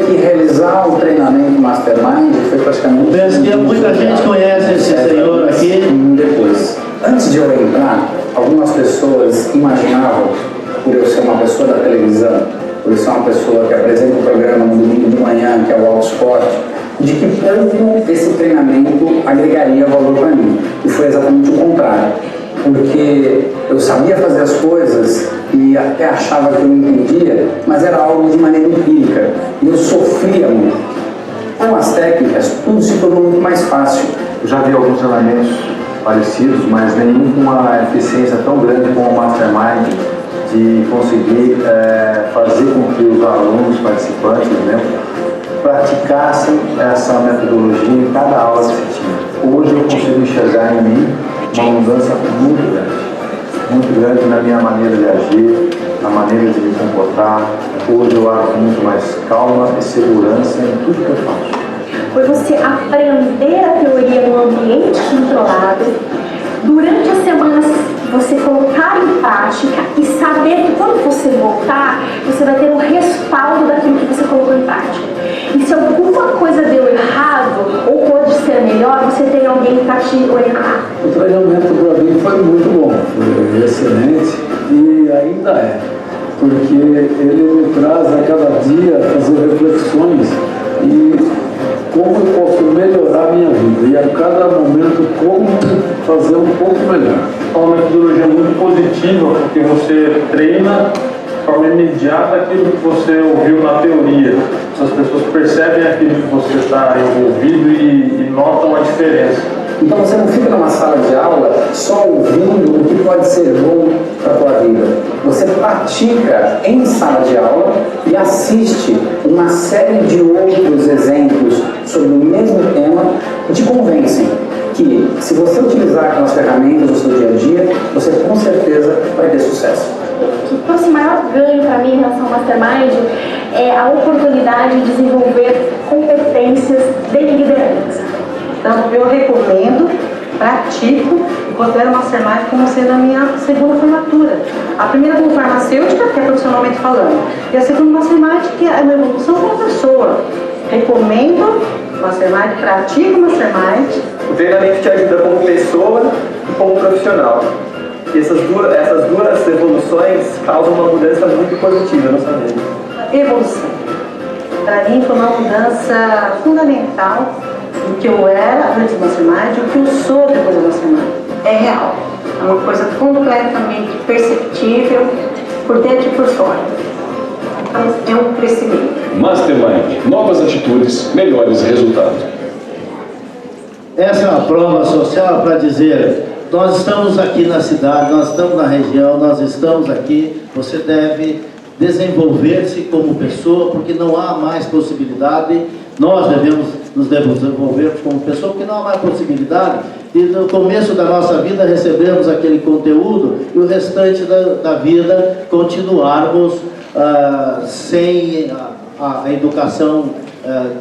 Que realizar o treinamento Mastermind foi praticamente... Penso que muita gente conhece esse senhor aqui. Depois, antes de eu entrar, algumas pessoas imaginavam, por eu ser uma pessoa da televisão, por eu ser uma pessoa que apresenta um programa no domingo de manhã, que é o Auto Esporte, de que pouco esse treinamento agregaria valor para mim. E foi exatamente o contrário. Porque eu sabia fazer as coisas e até achava que eu entendia, mas era algo de maneira empírica. E eu sofria muito. Com as técnicas, tudo se tornou muito mais fácil. Eu já vi alguns treinamentos parecidos, mas nenhum com uma eficiência tão grande como o Mastermind, de conseguir fazer com que os alunos, participantes, né, praticassem essa metodologia em cada aula que se tinha. Hoje eu consigo enxergar em mim uma mudança muito grande na minha maneira de agir, na maneira de me comportar. Hoje eu acho muito mais calma e segurança em tudo que eu faço. Foi você aprender a teoria no ambiente controlado, durante as semanas você colocar em prática e saber que quando você voltar, você vai ter um respaldo daquilo que você colocou em prática. E se alguma coisa deu errado, ou pode ser melhor, você tem alguém para te orientar. O treinamento para mim foi muito bom, foi excelente e ainda é, porque ele me traz a cada dia fazer reflexões e como eu posso melhorar a minha vida e a cada momento como fazer um pouco melhor. É uma metodologia muito positiva, porque você treina de forma imediata aquilo que você ouviu na teoria. As pessoas percebem aquilo que você está envolvido e notam a diferença. Então você não fica numa sala de aula só ouvindo o que pode ser bom para a tua vida. Você pratica em sala de aula e assiste uma série de outros exemplos sobre o mesmo tema que te convencem que, se você utilizar aquelas ferramentas no seu dia a dia, você com certeza vai ter sucesso. O que trouxe maior ganho para mim em relação ao Mastermind é a oportunidade de desenvolver competências de liderança. Então, eu recomendo, pratico e considero Mastermind como sendo a minha segunda formatura. A primeira como farmacêutica, que é profissionalmente falando, e a segunda Mastermind, que é uma evolução como pessoa. Recomendo Mastermind, pratico Mastermind. O treinamento te ajuda como pessoa e como profissional. E essas duas evoluções causam uma mudança muito positiva na sua vida. Evolução. Para mim foi uma mudança fundamental do que eu era antes do Mastermind e o que eu sou depois do Mastermind. É real. É uma coisa completamente perceptível por dentro e por fora. Então é um crescimento. Mastermind. Novas atitudes, melhores resultados. Essa é uma prova social para dizer: nós estamos aqui na cidade, nós estamos na região, nós estamos aqui. Você deve desenvolver-se como pessoa, porque não há mais possibilidade. Nós devemos nos desenvolver como pessoa, porque não há mais possibilidade de, no começo da nossa vida, recebermos aquele conteúdo e o restante da vida continuarmos sem a educação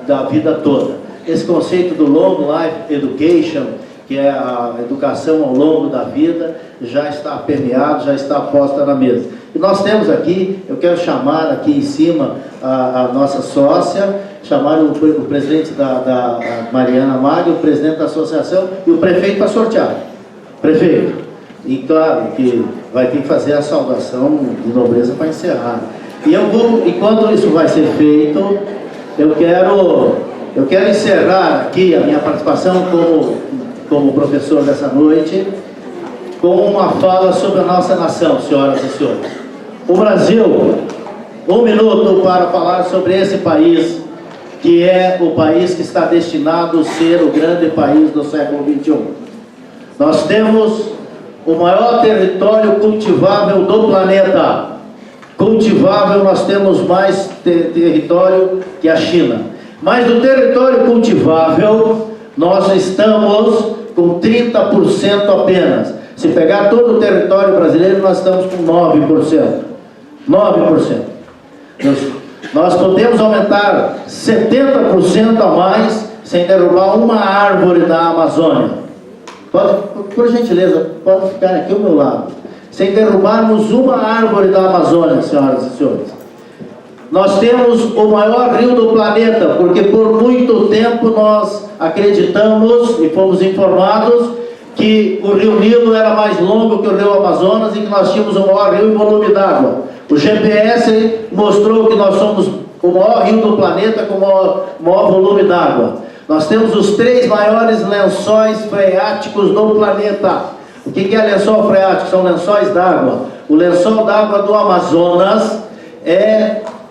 da vida toda. Esse conceito do Long Life Education, que é a educação ao longo da vida, já está permeado, já está posta na mesa. E nós temos aqui, eu quero chamar aqui em cima a nossa sócia, chamar o presidente da Mariana Magno, o presidente da associação e o prefeito para sortear. Prefeito, e claro que vai ter que fazer a saudação de nobreza para encerrar. E eu vou, enquanto isso vai ser feito, eu quero encerrar aqui a minha participação como professor dessa noite, com uma fala sobre a nossa nação, senhoras e senhores. O Brasil, um minuto para falar sobre esse país, que é o país que está destinado a ser o grande país do século XXI. Nós temos o maior território cultivável do planeta. Cultivável, nós temos mais território que a China. Mas do território cultivável, nós estamos com 30% apenas. Se pegar todo o território brasileiro, nós estamos com 9%. 9%. Nós podemos aumentar 70% a mais sem derrubar uma árvore da Amazônia. Pode, por gentileza, pode ficar aqui ao meu lado. Sem derrubarmos uma árvore da Amazônia, senhoras e senhores. Nós temos o maior rio do planeta, porque por muito tempo nós acreditamos e fomos informados que o rio Nilo era mais longo que o rio Amazonas e que nós tínhamos o maior rio em volume d'água. O GPS mostrou que nós somos o maior rio do planeta com o maior volume d'água. Nós temos os 3 maiores lençóis freáticos do planeta. O que é lençol freático? São lençóis d'água. O lençol d'água do Amazonas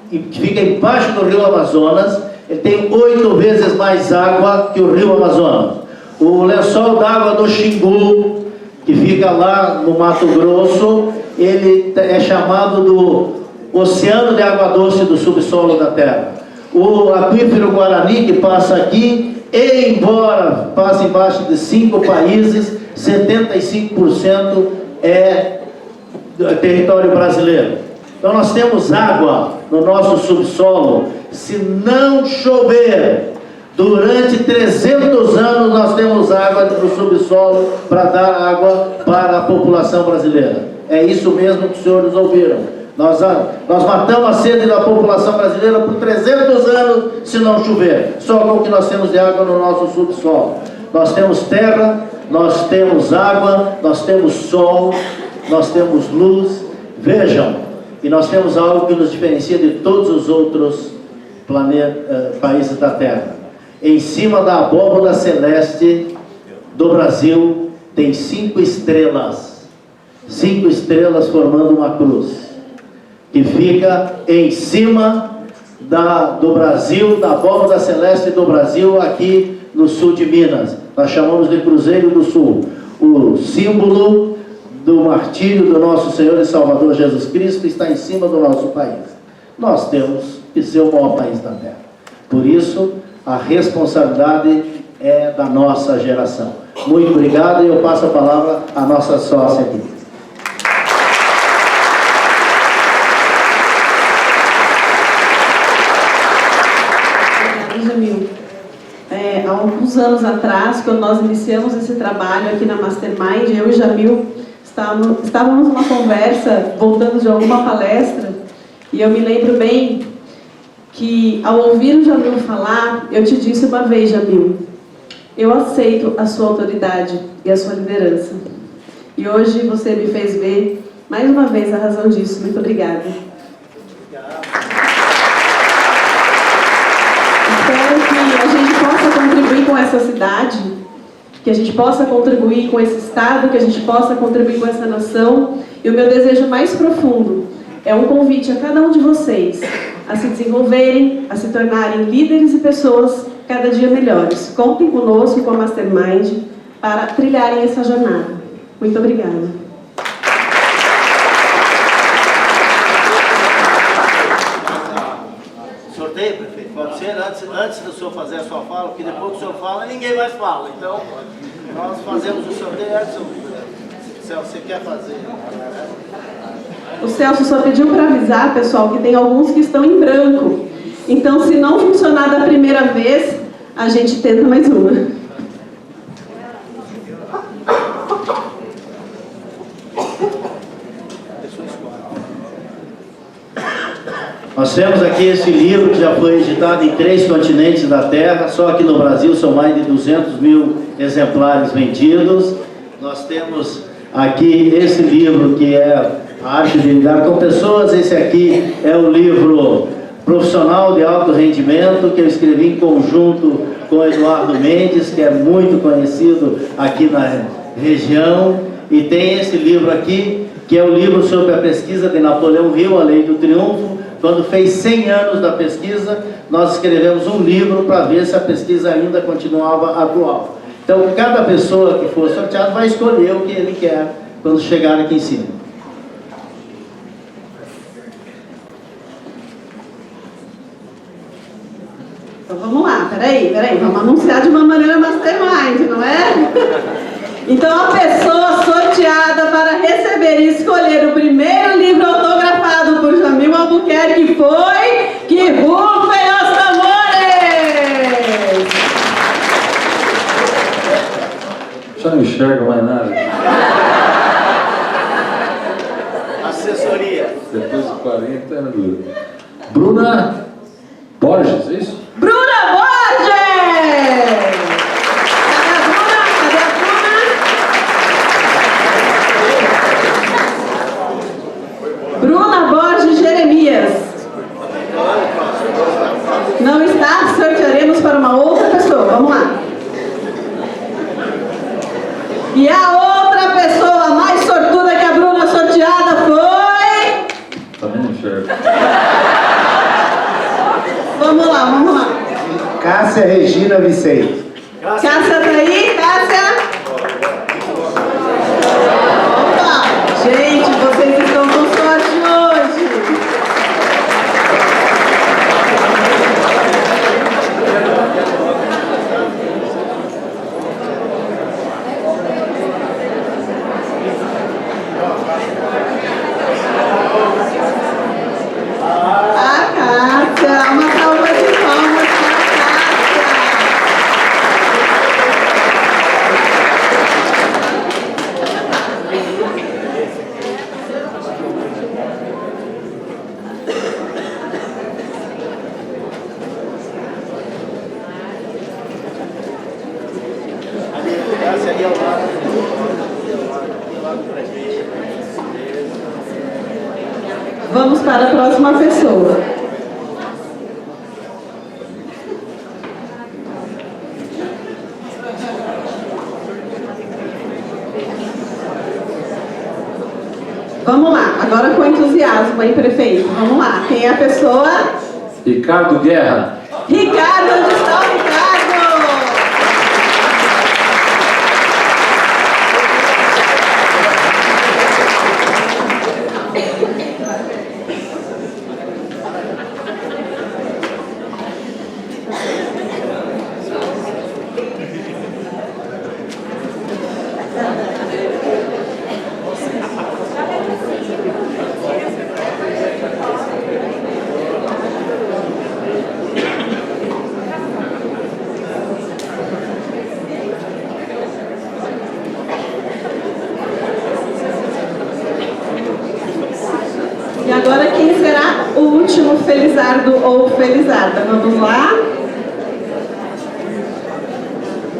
que fica embaixo do rio Amazonas, ele tem 8 vezes mais água que o rio Amazonas. O lençol d'água do Xingu, que fica lá no Mato Grosso, ele é chamado do oceano de água doce do subsolo da terra. O aquífero Guarani, que passa aqui, embora passe embaixo de 5 países, 75% é território brasileiro. Então nós temos água no nosso subsolo. Se não chover durante 300 anos, nós temos água no subsolo para dar água para a população brasileira. É isso mesmo que os senhores ouviram. Nós matamos a sede da população brasileira por 300 anos se não chover. Só com o que nós temos de água no nosso subsolo. Nós temos terra, nós temos água, nós temos sol, nós temos luz. Vejam, e nós temos algo que nos diferencia de todos os outros países da Terra. Em cima da abóbora celeste do Brasil tem 5 estrelas. 5 estrelas formando uma cruz. Que fica em cima do Brasil, da abóbora celeste do Brasil, aqui no sul de Minas. Nós chamamos de Cruzeiro do Sul. O símbolo do martírio do nosso Senhor e Salvador Jesus Cristo está em cima do nosso país. Nós temos que ser o maior país da Terra. Por isso, a responsabilidade é da nossa geração. Muito obrigado e eu passo a palavra à nossa sócia aqui. Jamil. Há alguns anos atrás, quando nós iniciamos esse trabalho aqui na Mastermind, eu e Jamil estávamos numa conversa, voltando de alguma palestra, e eu me lembro bem que, ao ouvir o Jamil falar, eu te disse uma vez, Jamil, eu aceito a sua autoridade e a sua liderança. E hoje você me fez ver, mais uma vez, a razão disso. Muito obrigada. Espero que a gente possa contribuir com essa cidade, que a gente possa contribuir com esse Estado, que a gente possa contribuir com essa nação. E o meu desejo mais profundo é um convite a cada um de vocês a se desenvolverem, a se tornarem líderes e pessoas cada dia melhores. Contem conosco, com a Mastermind, para trilharem essa jornada. Muito obrigada. Sorteio, prefeito? Pode ser antes do senhor fazer a sua fala, porque depois que o senhor fala, ninguém mais fala. Então, nós fazemos o sorteio antes. Celso, você quer fazer? O Celso só pediu para avisar, pessoal, que tem alguns que estão em branco. Então, se não funcionar da primeira vez, a gente tenta mais uma. Nós temos aqui esse livro que já foi editado em 3 continentes da Terra, só aqui no Brasil são mais de 200 mil exemplares vendidos. Nós temos aqui esse livro que é A Arte de Lidar com Pessoas. Esse aqui é o livro Profissional de Alto Rendimento, que eu escrevi em conjunto com Eduardo Mendes, que é muito conhecido aqui na região. E tem esse livro aqui, que é o livro sobre a pesquisa de Napoleão Hill, A Lei do Triunfo. Quando fez 100 anos da pesquisa, nós escrevemos um livro para ver se a pesquisa ainda continuava atual. Então, cada pessoa que for sorteada vai escolher o que ele quer quando chegar aqui em cima. Então vamos lá, peraí, vamos anunciar de uma maneira mastermind, não é? Então a pessoa sorteada para receber e escolher o primeiro livro autografado por Jamil Albuquerque foi... Que rufem os tambores! Já não enxergo mais nada. Assessoria. Depois de 40 é duro. Bruna Borges, é isso? Bruna Borges! Cadê a Bruna? Bruna Borges Jeremias. Não está? Sortearemos para uma outra pessoa. Vamos lá. E a outra pessoa mais sortuda que a Bruna sorteada foi... Também não enxergo. Vamos lá. Cássia Regina Vicente. Cássia tá aí? Cássia? Opa! Gente, vocês estão com sorte hoje. A Cássia, uma salva de palmas para a Cássia ali ao lado. Vamos para a próxima pessoa. Vamos lá, agora com entusiasmo, hein, prefeito? Vamos lá, quem é a pessoa? Ricardo Guerra. Ricardo, onde está o Ricardo? E agora quem será o último felizardo ou felizarda? Vamos lá?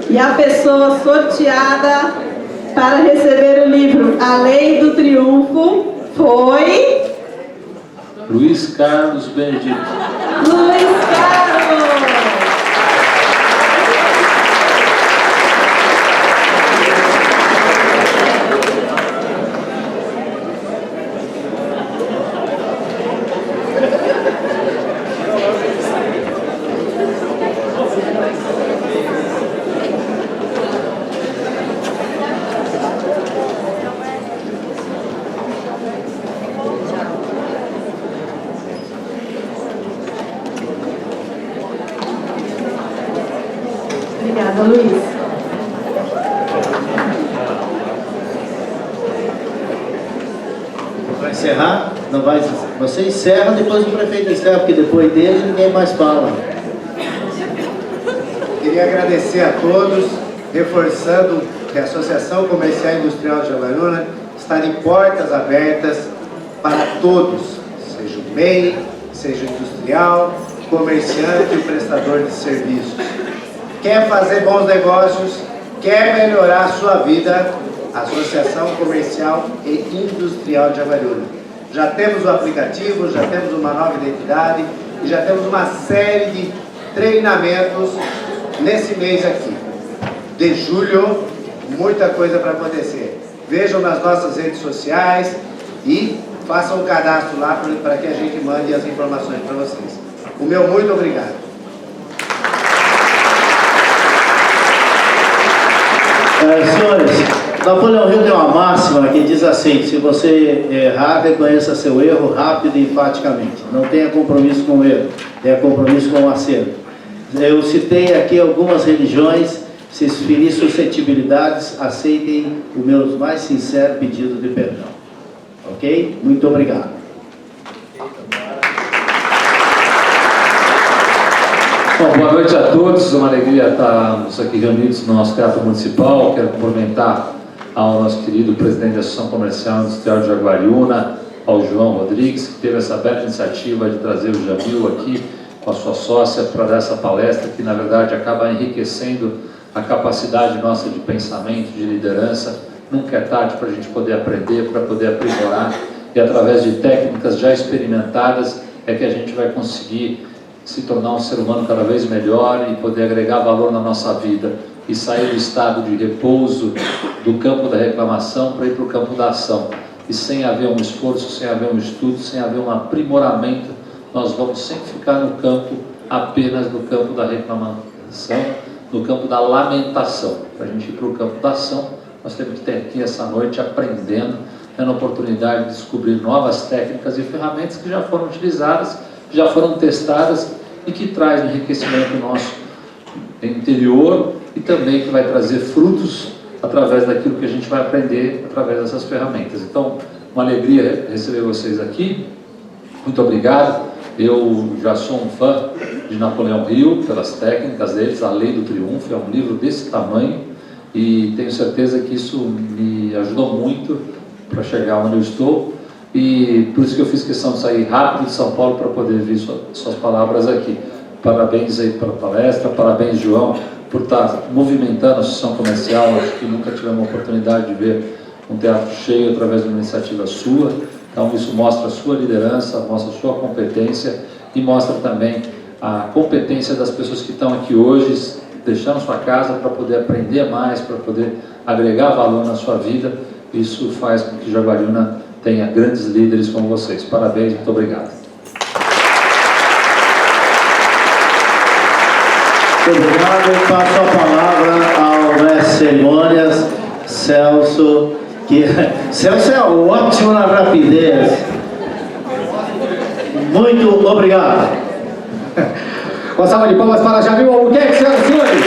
E a pessoa sorteada para receber o livro A Lei do Triunfo foi... Luiz Carlos Benedito. Luiz Carlos! Obrigada, Luiz. Vai encerrar? Não vai. Você encerra, depois o prefeito encerra, porque depois dele ninguém mais fala. Queria agradecer a todos, reforçando que a Associação Comercial e Industrial de Jaguariúna está de portas abertas para todos, seja o MEI, seja o industrial, comerciante e prestador de serviços. Quer fazer bons negócios, quer melhorar a sua vida, Associação Comercial e Industrial de Jaguariúna. Já temos o aplicativo, já temos uma nova identidade e já temos uma série de treinamentos nesse mês aqui. De julho, muita coisa para acontecer. Vejam nas nossas redes sociais e façam um cadastro lá para que a gente mande as informações para vocês. O meu muito obrigado. Senhores, Napoleão Hill tem uma máxima que diz assim: se você errar, reconheça seu erro rápido e enfaticamente. Não tenha compromisso com o erro, tenha compromisso com o acerto. Eu citei aqui algumas religiões. Se ferir suscetibilidades, aceitem o meu mais sincero pedido de perdão. Ok? Muito obrigado. Bom, boa noite a todos, é uma alegria estarmos aqui reunidos no nosso Teatro Municipal. Quero cumprimentar ao nosso querido presidente da Associação Comercial e Industrial de Jaguariúna, ao João Rodrigues, que teve essa bela iniciativa de trazer o Jamil aqui com a sua sócia para dar essa palestra, que na verdade acaba enriquecendo a capacidade nossa de pensamento, de liderança. Nunca é tarde para a gente poder aprender, para poder aprimorar, e através de técnicas já experimentadas é que a gente vai conseguir se tornar um ser humano cada vez melhor e poder agregar valor na nossa vida e sair do estado de repouso, do campo da reclamação para ir para o campo da ação. E sem haver um esforço, sem haver um estudo, sem haver um aprimoramento, nós vamos sempre ficar no campo apenas do campo da reclamação, no campo da lamentação. Para a gente ir para o campo da ação, nós temos que ter aqui essa noite aprendendo, tendo a oportunidade de descobrir novas técnicas e ferramentas que já foram utilizadas, já foram testadas e que traz um enriquecimento nosso interior e também que vai trazer frutos através daquilo que a gente vai aprender através dessas ferramentas. Então, uma alegria receber vocês aqui. Muito obrigado. Eu já sou um fã de Napoleão Hill, pelas técnicas deles. A Lei do Triunfo é um livro desse tamanho e tenho certeza que isso me ajudou muito para chegar onde eu estou. E por isso que eu fiz questão de sair rápido de São Paulo para poder ouvir suas palavras aqui. Parabéns aí pela palestra, parabéns, João, por estar movimentando a Associação Comercial. Acho que nunca tivemos a oportunidade de ver um teatro cheio através de uma iniciativa sua. Então isso mostra a sua liderança, mostra a sua competência e mostra também a competência das pessoas que estão aqui hoje, deixando sua casa para poder aprender mais, para poder agregar valor na sua vida. Isso faz com que Jaguariúna tenha grandes líderes como vocês. Parabéns, muito obrigado. Obrigado. Passo a palavra ao mestre de cerimônias, Celso, que Celso é ótimo na rapidez. Muito obrigado. Uma salva de palmas para Jamil Albuquerque, senhoras e senhores.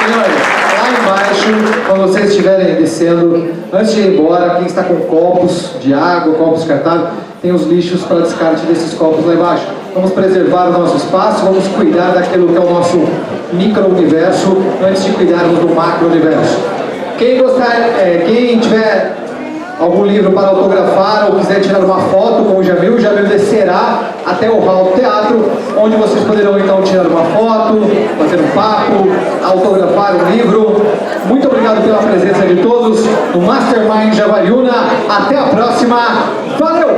Senhores, lá embaixo, quando vocês estiverem descendo, antes de ir embora, quem está com copos de água, copos descartáveis, tem os lixos para descarte desses copos lá embaixo. Vamos preservar o nosso espaço, vamos cuidar daquilo que é o nosso micro-universo, antes de cuidarmos do macro-universo. Quem tiver algum livro para autografar ou quiser tirar uma foto com o Jamil descerá até o hall do teatro, onde vocês poderão então tirar uma foto, bater um papo, autografar um livro. Muito obrigado pela presença de todos no Mastermind Jaguariúna. Até a próxima. Valeu!